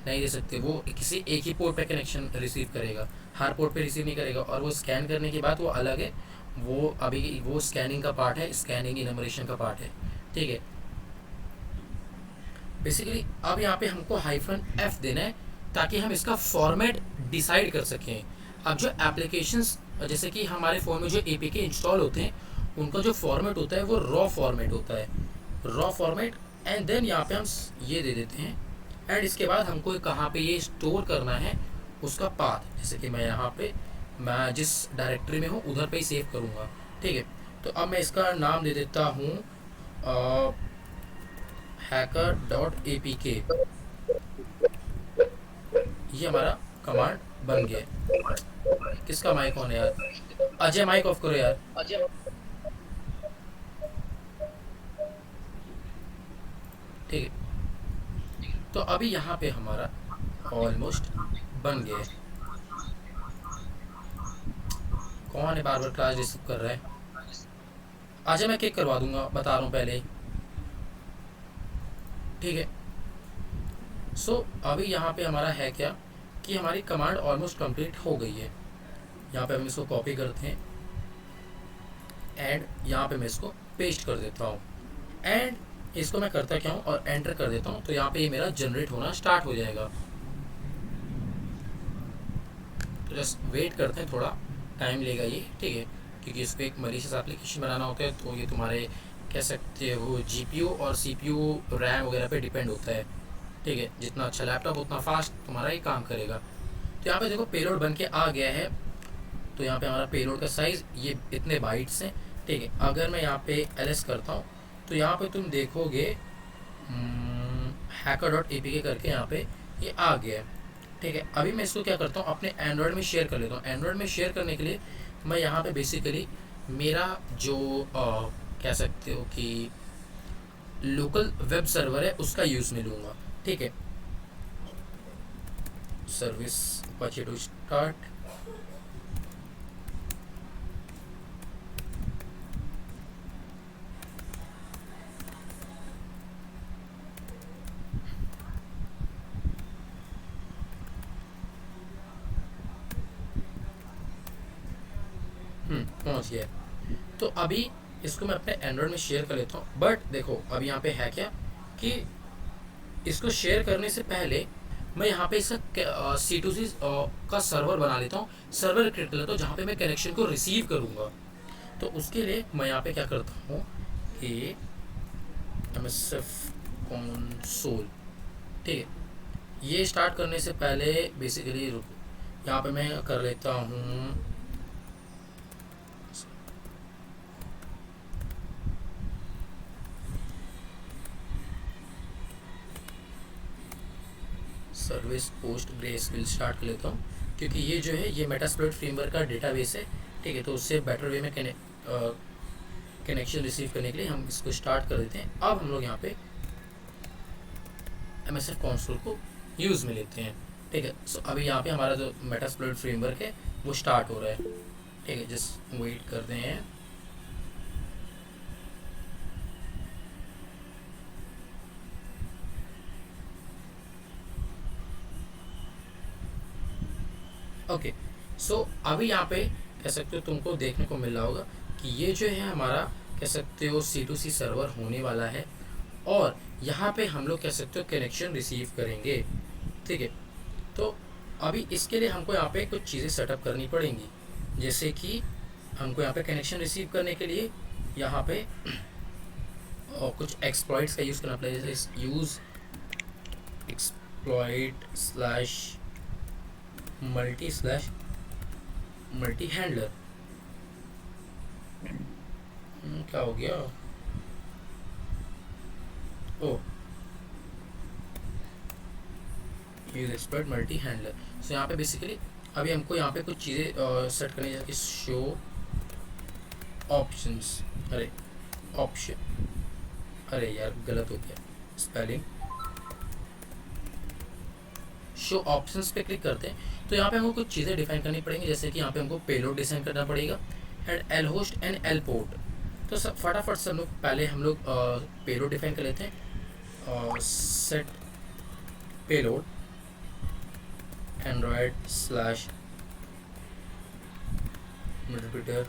दे सकते, वो किसी एक ही पोर्ट पे कनेक्शन रिसीव करेगा, हर पोर्ट पे रिसीव नहीं करेगा। और वो स्कैन करने के बाद वो अलग है, वो अभी वो स्कैनिंग का पार्ट है, स्कैनिंग इनमरेशन का पार्ट है। ठीक है, बेसिकली अब यहाँ पे हमको -F देना है ताकि हम इसका फॉर्मेट डिसाइड कर सकें। अब जो एप्लीकेशंस जैसे कि हमारे फ़ोन में जो APK इंस्टॉल होते हैं, उनका जो फॉर्मेट होता है वो रॉ फॉर्मेट होता है, रॉ फॉर्मेट। एंड देन यहाँ पे हम ये दे देते हैं। एंड इसके बाद हमको कहाँ पे ये स्टोर करना है उसका पाथ, जैसे कि मैं यहाँ पे मैं जिस डायरेक्टरी में हूँ उधर पे ही सेव करूँगा। ठीक है, तो अब मैं इसका नाम दे देता हूँ hacker.apk। ये हमारा कमांड बन गया। किसका माइक ऑन है यार? अजय माइक ऑफ करो यार। ठीक है, तो अभी यहाँ पे हमारा ऑलमोस्ट बन गया है। कौन है बार बार क्लास डिस्टर्ब कर रहा है? आज मैं किक करवा दूंगा, बता रहा हूँ पहले ही। ठीक है, सो अभी यहाँ पे हमारा है क्या कि हमारी कमांड ऑलमोस्ट कंप्लीट हो गई है। यहाँ पे हम इसको कॉपी करते हैं एंड यहाँ पे मैं इसको पेस्ट कर देता हूँ। एंड इसको मैं करता क्या हूँ और एंटर कर देता हूँ, तो यहाँ पे ये मेरा जनरेट होना स्टार्ट हो जाएगा। तो जस्ट वेट करते हैं, थोड़ा टाइम लेगा ये। ठीक है, क्योंकि इसको एक मलिशियस एप्लीकेशन बनाना होता है, तो ये तुम्हारे कह सकते हो GPU और CPU रैम वगैरह पे डिपेंड होता है। ठीक है, जितना अच्छा लैपटॉप उतना फास्ट तुम्हारा ये काम करेगा। तो यहाँ पे देखो पेलोड बन के आ गया है। तो यहाँ पे हमारा पेलोड का साइज़ ये इतने बाइट्स हैं। ठीक है, अगर मैं यहाँ पे LS करता हूँ तो यहाँ पे तुम देखोगे hacker.apk करके यहाँ पे ये आ गया है। ठीक है, अभी मैं इसको क्या करता हूँ, अपने एंड्रॉयड में शेयर कर लेता हूँ। एंड्रॉयड में शेयर करने के लिए मैं यहाँ पे बेसिकली मेरा जो कह सकते हो कि लोकल वेब सर्वर है उसका यूज़ में लूँगा। ठीक है, सर्विस Apache to start। पहुँच गया। तो अभी इसको मैं अपने एंड्रॉयड में शेयर कर लेता हूँ। बट देखो अभी यहाँ पे है क्या कि इसको शेयर करने से पहले मैं यहाँ पे इसका C2C का सर्वर बना लेता हूँ, सर्वर क्रिएट कर लेता हूँ जहाँ पे मैं कनेक्शन को रिसीव करूँगा। तो उसके लिए मैं यहाँ पे क्या करता हूँ कि MSF console। ठीक है, ये स्टार्ट करने से पहले बेसिकली यहाँ पे मैं कर लेता हूँ सर्विस पोस्ट ग्रेसकेल स्टार्ट कर लेता हूँ, क्योंकि ये जो है ये मेटास्प्लॉइट फ्रेमवर्क का डेटाबेस है, ठीक है। तो उससे बेटर वे में कनेक्शन रिसीव करने के लिए हम इसको स्टार्ट कर देते हैं। अब हम लोग यहाँ पे MSF कंसोल को यूज़ में लेते हैं, ठीक है। सो अभी यहाँ पे हमारा जो मेटास्प्लॉइट फ्रेमवर्क है वो स्टार्ट हो रहा है, ठीक है। जस्ट वेट करते हैं। ओके, सो अभी यहाँ पे कह सकते हो तुमको देखने को मिल रहा होगा कि ये जो है हमारा कह सकते हो C2C सर्वर होने वाला है, और यहाँ पे हम लोग कह सकते हो कनेक्शन रिसीव करेंगे, ठीक है। तो अभी इसके लिए हमको यहाँ पे कुछ चीज़ें सेटअप करनी पड़ेंगी, जैसे कि हमको यहाँ पे कनेक्शन रिसीव करने के लिए यहाँ पे कुछ एक्सप्लॉइट्स का यूज़ करना पड़ेगा, जैसे यूज़ एक्सप्लॉइट मल्टी हैंडलर। क्या हो गया? ओ, यूज एक्सपर्ट मल्टी हैंडलर। सो यहाँ पे बेसिकली अभी हमको यहाँ पे कुछ चीज़ें सेट करनी है, कि शो ऑप्शंस, अरे यार गलत हो गया स्पेलिंग। शो ऑप्शंस पे क्लिक करते हैं तो यहाँ पे हमको कुछ चीज़ें डिफाइन करनी पड़ेंगी, जैसे कि यहाँ पे हमको पेलोड डिजाइन करना पड़ेगा and L host and L port. तो सब फटाफट से पहले हम लोग पेलोड डिफाइन कर लेते हैं। Set payload android slash meterpreter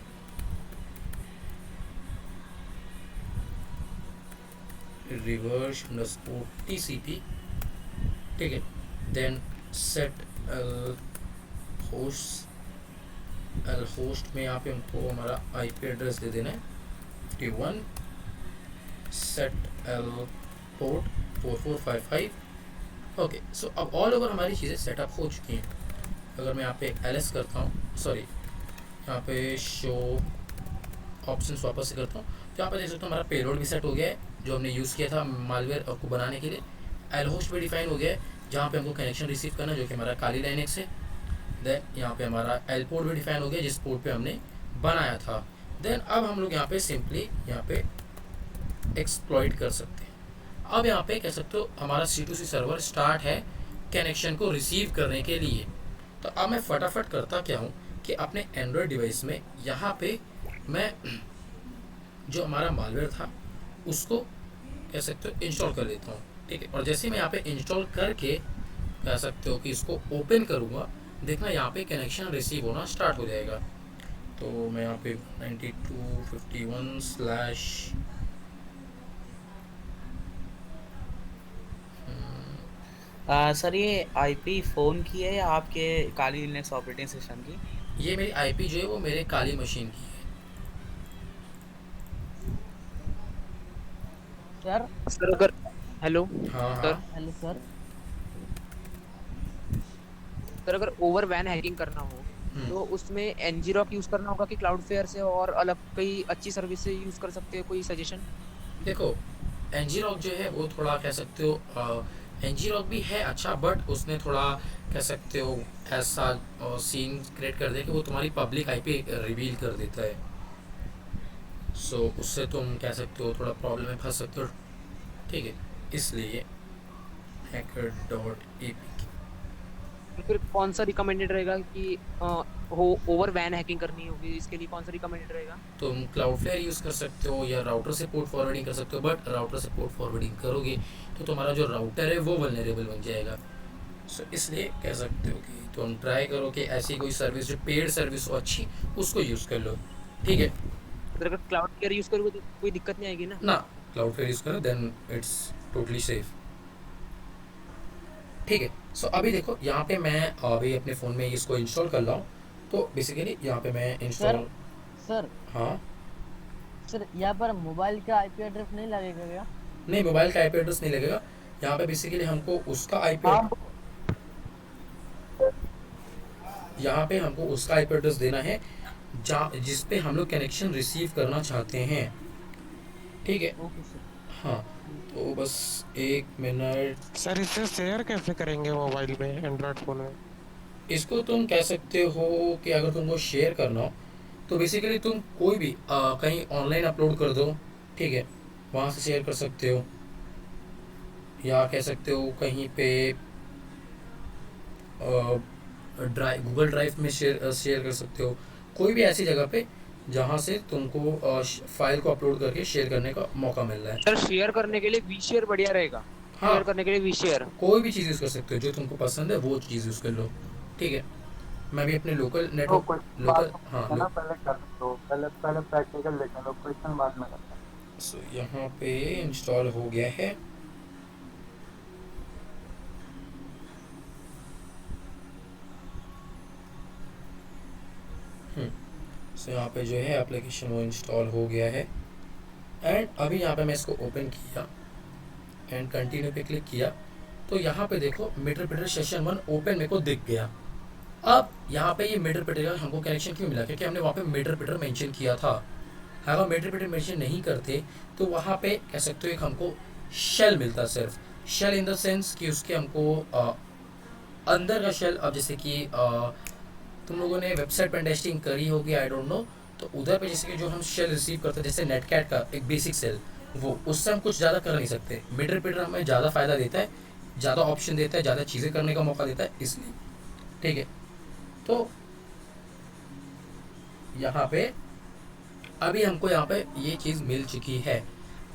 reverse underscore TCP, ठीक है। देन सेट एल होस्ट में यहाँ पे हमको हमारा IP एड्रेस दे देना है 51, सेट एल पोर्ट 4455। ओके, सो अब ऑल ओवर हमारी चीज़ें सेटअप हो चुकी हैं। अगर मैं यहाँ पे LS करता हूँ, सॉरी यहाँ पे शो ऑप्शंस वापस से करता हूँ, तो यहाँ पे देख सकते हो हमारा पेलोड भी सेट हो गया है, जो हमने यूज़ किया था मालवेयर को बनाने के लिए। एल होस्ट भी डिफाइन हो गया है, जहाँ पे हमको कनेक्शन रिसीव करना, जो कि हमारा काली लाइनेक्स है। देन यहाँ पे हमारा एल पोर्ट भी डिफाइन हो गया, जिस पोर्ट पे हमने बनाया था। देन अब हम लोग यहाँ पे सिंपली यहाँ पे एक्सप्लॉइट कर सकते हैं। अब यहाँ पे कह सकते हो हमारा C2C सर्वर स्टार्ट है कनेक्शन को रिसीव करने के लिए। तो अब मैं फटाफट करता क्या हूँ कि अपने एंड्रॉयड डिवाइस में यहाँ पे मैं जो हमारा मालवेयर था उसको कह सकते हो इंस्टॉल कर लेता हूँ, ठीक है। और जैसे मैं यहाँ पे इंस्टॉल करके कह सकते हो कि इसको ओपन करूँगा, देखना यहाँ पे कनेक्शन रिसीव होना स्टार्ट हो जाएगा। तो मैं यहाँ पे 9251 स्लैश सर ये IP फ़ोन की है या आपके काली लिनक्स ऑपरेटिंग सिस्टम की? ये मेरी IP जो है वो मेरे काली मशीन की है। सर अगर हेलो हाँ सर, हाँ, हेलो सर अगर ओवर वैन हैकिंग करना हो तो उसमें ngrok यूज करना होगा कि क्लाउडफ्लेयर से और अलग कोई अच्छी सर्विस से यूज कर सकते हो? कोई सजेशन? देखो ngrok जो है वो थोड़ा कह सकते हो ngrok भी है अच्छा, बट उसने थोड़ा कह सकते हो ऐसा सीन क्रिएट कर दिया कि वो तुम्हारी पब्लिक IP रिवील कर देता है। सो उससे तुम कह सकते हो थोड़ा प्रॉब्लम में फंस सकते हो, ठीक है। इसलिए hacker.apk फिर कौन सा रिकमेंडेड रहेगा कि ओवर वैन हैकिंग करनी होगी, इसके लिए कौन सा रिकमेंडेड रहेगा? तुम क्लाउडफ्लेयर यूज़ कर सकते हो या राउटर से पोर्ट फॉरवर्डिंग कर सकते हो, बट राउटर से पोर्ट फॉरवर्डिंग करोगे तो तुम्हारा जो राउटर है वो वल्नरेबल बन जाएगा। सो इसलिए कह सकते हो कि तुम ट्राई करो कि ऐसी कोई सर्विस जो पेड सर्विस हो अच्छी उसको यूज़ कर लो, ठीक है। अगर क्लाउडफ्लेयर यूज करोगे तो कोई दिक्कत नहीं आएगी ना? ना, क्लाउडफ्लेयर यूज़ करो देन इट्स टोटली सेफ, ठीक है। सो अभी देखो यहाँ पे मैं अभी अपने फ़ोन में इसको इंस्टॉल कर रहा हूँ। तो बेसिकली यहाँ पे मैं इंस्टॉल सर हाँ सर यहाँ पर मोबाइल का IP एड्रेस नहीं लगेगा क्या? नहीं, मोबाइल का IP एड्रेस नहीं लगेगा यहाँ पे। बेसिकली हमको उसका यहाँ पे हमको उसका IP एड्रेस देना है जिस पे हम लोग कनेक्शन रिसीव करना चाहते हैं, ठीक है। Okay sir. हाँ, तो बस 1 मिनट। सर इसे शेयर कैसे करेंगे मोबाइल में, एंड्रॉइड फोन में? इसको तुम कह सकते हो कि अगर तुमको शेयर करना हो तो बेसिकली तुम कोई भी कहीं ऑनलाइन अपलोड कर दो, ठीक है, वहाँ से शेयर कर सकते हो, या कह सकते हो कहीं पे गूगल ड्राइव में शेयर कर सकते हो, कोई भी ऐसी जगह पे जहाँ से तुमको फाइल को अपलोड करके शेयर करने का मौका मिल रहा है। सर शेयर करने के लिए वी शेयर बढ़िया रहेगा। हाँ, शेयर करने के लिए वी शेयर। कोई भी चीज़ यूज़ कर सकते हो, जो तुमको पसंद है वो चीज़ यूज़ कर लो, ठीक है। मैं भी अपने लोकल तो नेटवर्क कुछ लोकल बात हाँ है ना, पहले कर दो, पहले पहले प्रैक्टिकल देखें लो, क्वेश्चन बाद में करते हैं। सो यहाँ पे इंस्टॉल हो गया है। सो यहाँ पे जो है एप्लीकेशन वो इंस्टॉल हो गया है। एंड अभी यहाँ पे मैं इसको ओपन किया एंड कंटिन्यू पे क्लिक किया तो यहाँ पे देखो मीटरप्रेटर सेशन 1 ओपन मेरे को दिख गया। अब यहाँ पे ये मीटरप्रेटर का हमको कनेक्शन क्यों मिला, क्योंकि हमने वहाँ पे मीटरप्रेटर मेंशन किया था। अगर मीटरप्रेटर मेंशन नहीं करते तो वहाँ पे कह सकते हो एक हमको शेल मिलता, सिर्फ शेल इन द सेंस कि उसके हमको अंदर का शेल। अब जैसे कि तुम लोगों ने वेबसाइट पर टेस्टिंग करी होगी, आई डोंट नो, तो उधर पे जैसे कि जो हम शेल रिसीव करते हैं जैसे नेटकैट का एक बेसिक सेल, वो उससे हम कुछ ज़्यादा कर नहीं सकते। मीटरप्रेटर हमें ज़्यादा फ़ायदा देता है, ज़्यादा ऑप्शन देता है, ज़्यादा चीज़ें करने का मौका देता है, इसलिए, ठीक है। तो यहाँ पे अभी हमको यहाँ पे ये चीज़ मिल चुकी है।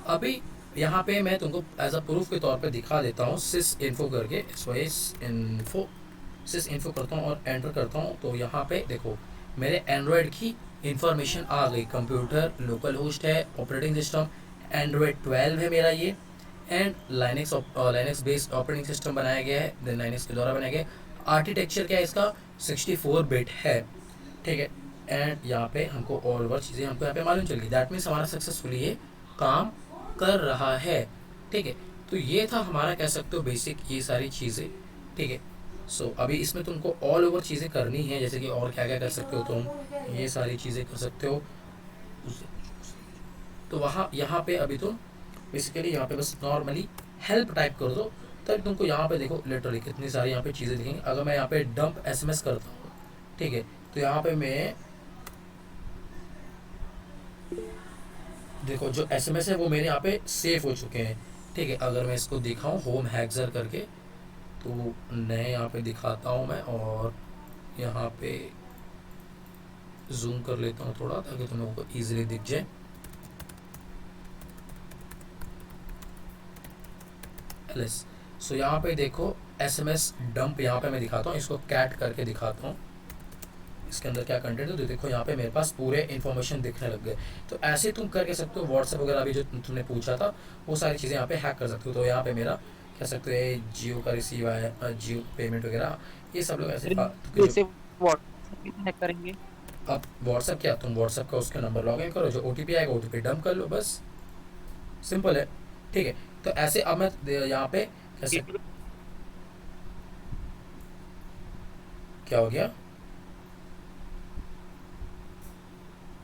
अभी यहाँ पे मैं तुमको एज अ प्रूफ के तौर पे दिखा देता हूँ, सिस इन्फो करके, सिस इन्फो करता हूँ और एंटर करता हूँ तो यहाँ पे देखो मेरे एंड्रॉयड की इंफॉर्मेशन आ गई। कंप्यूटर लोकल होस्ट है, ऑपरेटिंग सिस्टम एंड्रॉयड 12 है मेरा ये, and Linux based operating system बनाया गया है, देन लाइनक्स के द्वारा बनाया गया है। आर्किटेक्चर क्या है इसका, 64 बिट है, ठीक है। एंड यहाँ पे हमको और ओवर चीज़ें हमको यहाँ पे मालूम चल गई। दैट मीन्स हमारा सक्सेसफुली ये काम कर रहा है, ठीक है। तो ये था हमारा कह सकते हो बेसिक ये सारी चीज़ें, ठीक है। सो अभी इसमें तुमको ऑल ओवर चीज़ें करनी है, जैसे कि और क्या क्या कर सकते हो तुम, ये सारी चीज़ें कर सकते हो। तो वहाँ यहाँ पे अभी तुम बेसिकली यहाँ पे बस नॉर्मली हेल्प टाइप कर दो, तब तुमको यहाँ पे देखो लिटरली कितनी सारी यहाँ पे चीज़ें दिखेंगी। अगर मैं यहाँ पे डंप SMS करता हूँ, ठीक है, तो यहाँ पे मैं देखो जो SMS है वो मेरे यहाँ पे सेव हो चुके हैं, ठीक है। अगर मैं इसको दिखाऊँ होम हैक्सर करके तो नए यहाँ पे दिखाता हूँ मैं, और यहाँ पे जूम कर लेता हूँ थोड़ा ताकि तुम लोगों को ईजिली दिख जाए। सो यहाँ पे देखो SMS डंप यहाँ पे मैं दिखाता हूँ, इसको कैट करके दिखाता हूँ इसके अंदर क्या कंटेंट है। तो देखो यहाँ पे मेरे पास पूरे इन्फॉर्मेशन दिखने लग गए। तो ऐसे तुम करके सकते हो। व्हाट्सएप वगैरह भी जो तुमने पूछा था वो सारी चीज़ें यहाँ पे हैक कर सकते हो। तो यहाँ पे मेरा कह सकते हो जियो का रिसीव है, जियो पेमेंट वगैरह, ये सब लोग ऐसे जैसे व्हाट्सएप भी हैक करेंगे। अब व्हाट्सएप क्या, तुम व्हाट्सएप का उसका नंबर लॉग इन करो, जो OTP आएगा OTP डंप कर लो, बस सिंपल है, ठीक है। तो ऐसे अब मैं यहाँ पे कैसे क्या हो गया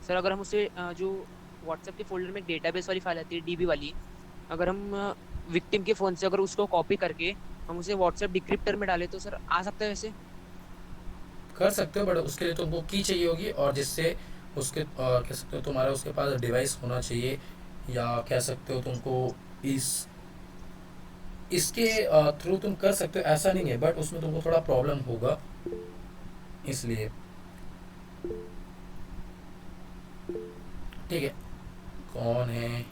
सर, अगर हम उसे जो व्हाट्सएप के फोल्डर में डेटाबेस वाली फाइल आती है DB वाली, अगर हम विक्टिम के फ़ोन से अगर उसको कॉपी करके हम उसे व्हाट्सएप डिक्रिप्टर में डालें तो सर आ सकता है वैसे? कर सकते हो, बट उसके लिए तुमको की चाहिए होगी, और जिससे उसके कह सकते हो तुम्हारा उसके पास डिवाइस होना चाहिए, या कह सकते हो तुमको इसके थ्रू तुम कर सकते हो, ऐसा नहीं है, बट उसमें तुमको थोड़ा प्रॉब्लम होगा, इसलिए, ठीक है। कौन है,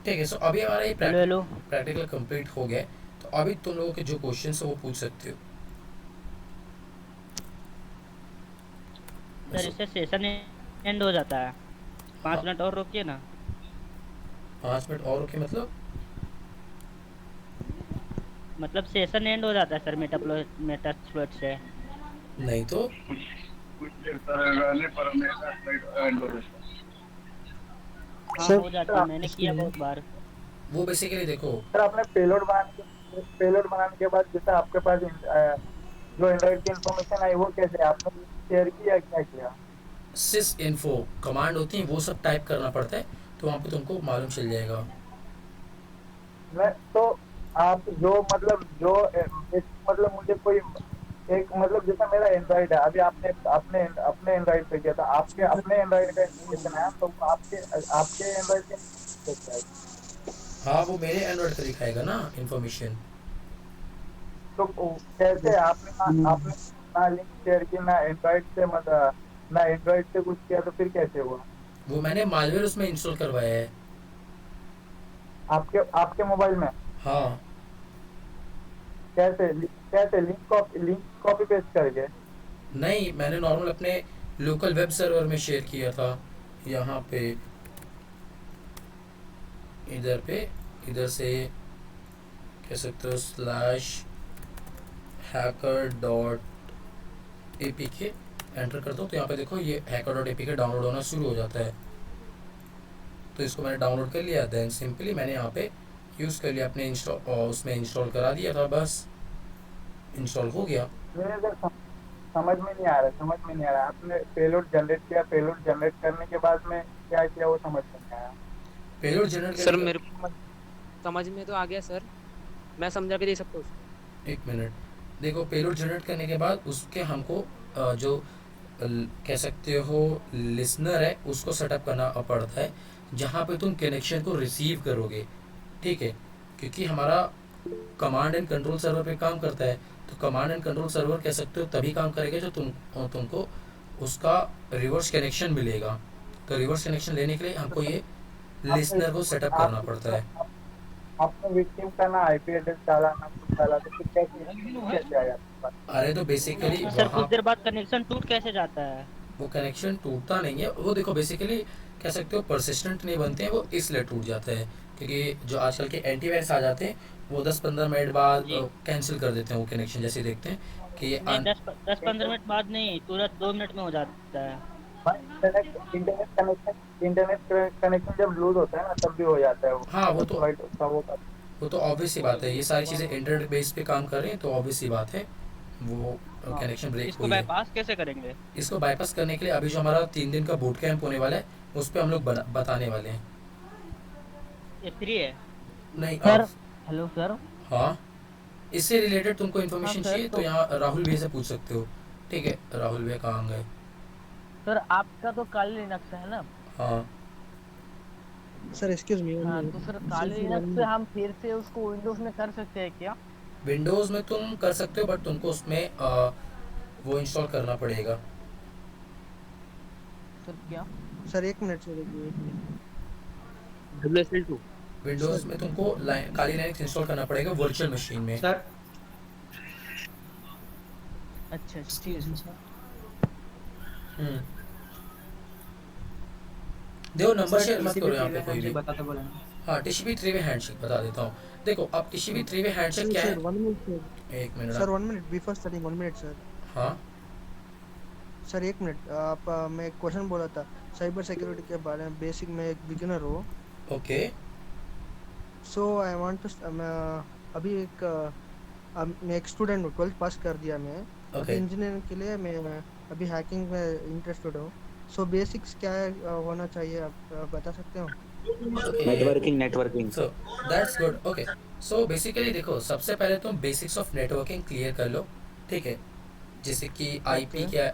ठीक है। सो अभी हमारा ये प्रैक्टिकल कंप्लीट हो गया। तो अभी तुम लोगों के जो क्वेश्चन है वो पूछ सकते हो। सर इससे सेशन एंड हो जाता है, 5 मिनट और रोकिए ना। 5 मिनट और रोकिए मतलब सेशन एंड हो जाता है सर मेटास्प्लॉइट से? नहीं तो हाँ हो जाता है, मैंने किया बहुत बार। वो बेसिकली देखो सर आपने पेलोड बनाने के बाद जैसे आपके पास जो एंड्रॉइड की इंफॉर्मेशन आई वो कैसे आपने शेयर की या क्या किया? सिस इन्फो कमांड होती है, वो सब टाइप करना पड़ता है। तो वहाँ पे तुमको मालूम चल जाएगा। मैं तो आप जो मतलब जो एक मतलब मुझे कोई एक मतलब जैसा मेरा एंड्रॉइड है, अभी आपने अपने अपने एंड्रॉइड पे किया था, आपके अपने एंड्रॉइड का इंफॉर्मेशन है तो वो आपके एंड्रॉइड के कैसे आएगा? हाँ, वो मेरे एंड्रॉइड का दिखाएगा ना इन्फॉर्मेशन। तो कैसे आपने ना लिंक शेयर की, ना एंड्रॉइड से मतलब ना एंड्रॉइड से कुछ किया, तो फिर कैसे हुआ? वो मैंने मालवेयर उसमें इंस्टॉल करवाया है। आपके आपके मोबाइल में हाँ, कैसे कैसे लिंक कॉपी पेस्ट करके? नहीं, मैंने नॉर्मल अपने लोकल वेब सर्वर में शेयर किया था। यहाँ पे इधर से कह सकते हो /hacker.apk एंटर कर दो, तो यहाँ पे देखो ये hacker.apk डाउनलोड होना शुरू हो जाता है। तो इसको मैंने डाउनलोड कर लिया, देन सिंपली मैंने यहाँ पे यूज़ कर लिया, अपने उसमें इंस्टॉल करा दिया था, बस इंस्टॉल हो गया। मेरे इधर समझ में नहीं आ रहा आपने पेलोड जनरेट किया, पेलोड जनरेट करने के बाद में क्या किया वो समझ में नहीं आया। पेलोड जनरेट सर मेरे को समझ में तो आ गया सर, मैं समझा के दे सकता हूँ। एक मिनट, देखो पेलोड जनरेट करने के बाद उसके हमको जो कह सकते हो लिसनर है उसको सेटअप करना पड़ता है, जहाँ पे तुम कनेक्शन को रिसीव करोगे, ठीक है, क्योंकि हमारा कमांड एंड कंट्रोल सर्वर पे काम करता है। तो कमांड एंड कंट्रोल सर्वर कह सकते हो तभी काम करेगा जो तुमको उसका रिवर्स कनेक्शन मिलेगा। तो रिवर्स कनेक्शन लेने के लिए हमको ये लिसनर को सेटअप करना पड़ता है। आपने विक्टिम का ना आईपी एड्रेस डाला ना कुछ डाला, तो फिर कैसे आया? अरे तो बेसिकली सर कुछ देर बाद कनेक्शन टूट कैसे जाता है? वो कनेक्शन टूटता नहीं है, वो देखो बेसिकली कह सकते हो परसिस्टेंट नहीं बनते हैं वो, इसलिए टूट जाता है, क्योंकि जो आजकल के एंटीवायरस आ जाते हैं वो 10-15 मिनट बाद कैंसिल कर देते हैं वो कनेक्शन। जैसे देखते हैं कि ये 10-15 मिनट बाद नहीं, तुरंत 2 मिनट में हो जाता है। इंटरनेट कनेक्शन जब लूज होता है ना तब भी हो जाता है वो। हाँ, वो तो ऑब्वियस सी बात है, ये सारी चीज़ें इंटरनेट बेस पे काम कर रही हैं, तो ऑब्वियस सी बात है वो कनेक्शन ब्रेक इसको हुई है। बाईपास कैसे करेंगे? इसको बाईपास करने के लिए अभी जो हमारा 3 दिन का बूट कैंप होने वाला है उस पर हम लोग बताने वाले हैं। ये फ्री है? नहीं सर, हेलो सर। हाँ, इससे रिलेटेड तुमको इन्फॉर्मेशन हाँ, सर, चाहिए तो यहाँ राहुल भैया से पूछ सकते हो, ठीक है। राहुल भैया कहाँ गए? सर आपका तो काली लिनक्स है ना? हाँ सर एक्सक्यूज मी। हाँ, तो सर काली लिनक्स से हम फिर से उसको विंडोज में कर सकते हैं क्या? विंडोज़ में तुम कर सकते हो, बट तुमको उसमें वो इंस्टॉल करना पड़ेगा। सर क्या? सर एक मिनट सर, एक मिनट। WSL2 विंडोज़ में तुमको काली लिनक्स इंस्टॉल करना पड़ेगा वर्चुअल मशीन में। सर अच्छा ठीक है सर। देखो नंबर शेयर मत करो यहाँ पे कोई भी। बताते बोले ना। हाँ, TCP थ्री वे हैंडशेक बता देता हूँ। देखो अब TCP थ्री वे हैंडशेक क्या है? 1 मिनट सर। एक minute sir 1 minute before starting 1 minute sir. हाँ सर 1 मिनट, आप मैं एक क्वेश्चन बोला था साइबर सिक्योरिटी के बारे में, बेसिक में एक बिगिनर हूँ। Okay, so I want to अभी मैं एक स्टूडेंट हूँ, 12th पास कर दिया मैं। ओके, इंजीनियरिंग के लिए मैं अभी हैकिंग में इंटरेस्टेड हूँ। सो बेसिक्स क्या होना चाहिए आप बता सकते हो? Networking so that's good. Okay, so basically देखो सबसे पहले तुम बेसिक्स ऑफ नेटवर्किंग क्लियर कर लो, ठीक है। जैसे कि आईपी क्या,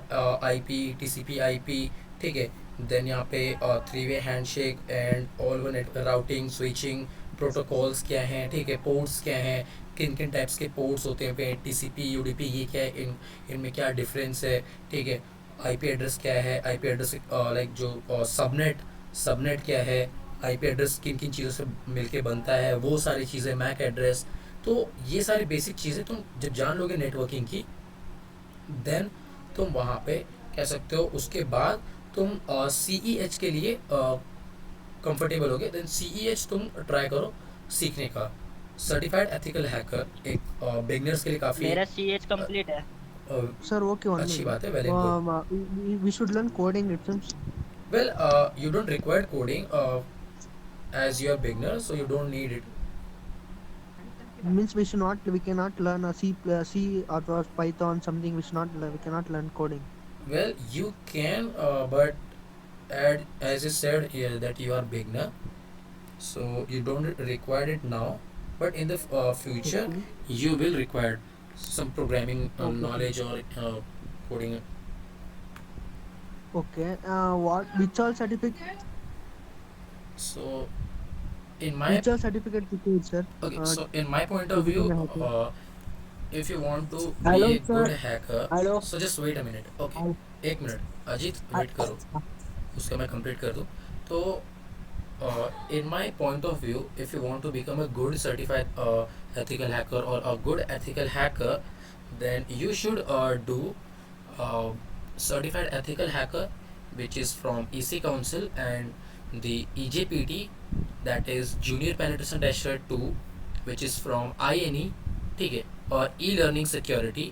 आईपी, TCP आईपी, ठीक है। देन यहाँ पे three way handshake and all one routing switching protocols क्या हैं, ठीक है। पोर्ट्स क्या हैं, किन किन टाइप्स के पोर्ट्स होते हैं, TCP UDP ये क्या है, इनमें क्या डिफरेंस है, ठीक है। आईपी एड्रेस क्या है, आईपी एड्रेस लाइक जो सबनेट क्या है, आईपी एड्रेस किन किन चीज़ों से मिलके बनता है, वो सारी चीज़ें, मैक एड्रेस। तो ये सारी बेसिक चीज़ें तुम जब जान लोगे नेटवर्किंग की, देन तुम वहाँ पे कह सकते हो। उसके बाद तुम CEH के लिए कंफर्टेबल होगे, देन CEH तुम ट्राई करो सीखने का। सर्टिफाइड एथिकल हैकर एक बिगिनर्स के लिए काफ़ी मेरा CH कंप्लीट है। सर वो क्यों? अच्छी बात है, very good. We should learn coding it seems. Well, you don't require coding as you are beginner, so you don't need it. Means we cannot learn a C or Python something we cannot learn coding. Well, you can, but as you said that you are beginner, so you don't require it now, but in the future Okay. you will require some programming Okay. knowledge or coding. Okay. Which all certificate? So in my Which all certificate required, sir? okay, Uh, so in my point to of view, become a hacker. if you want to be Hello, a good sir. hacker, Hello. so just wait a minute. Okay, Hello. एक minute Ajit I- wait करो, उसका मैं complete कर दूँ. तो in my point of view, if you want to become a good certified ethical hacker or a good ethical hacker, then you should do uh, certified ethical hacker, which is from EC Council, and the EJPT, that is Junior Penetration Tester 2, which is from INE, ठीक है, और e-learning security.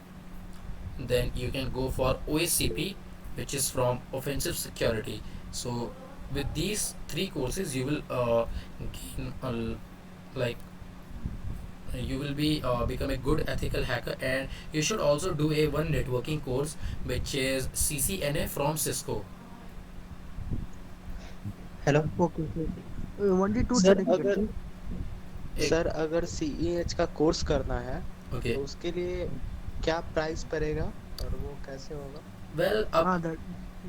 Then you can go for OSCP, which is from offensive security. So with these 3 courses you will gain like you will be become a good ethical hacker, and you should also do a one networking course, which is CCNA from Cisco. Hello Okay. Okay. Only two sir certificates. अगर एक sir अगर सीईएच का course करना है okay तो उसके लिए क्या प्राइस पड़ेगा और वो कैसे होगा? वेल अब That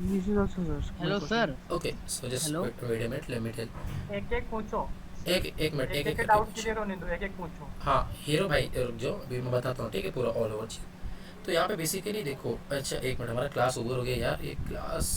this is also sir. my hello question. Sir. Okay so just hello. Wait a minute, let me tell. एक एक पूछो, एक मिनट, एक एक एक डाउट क्लियर होने दो, एक एक पूछो. हाँ हीरो भाई रुक जाओ, अभी मैं बताता हूँ, ठीक है, पूरा ऑल ओवर चीज. तो यहाँ पे बेसिकली देखो, अच्छा एक मिनट, हमारा क्लास ओवर हो गया यार, ये क्लास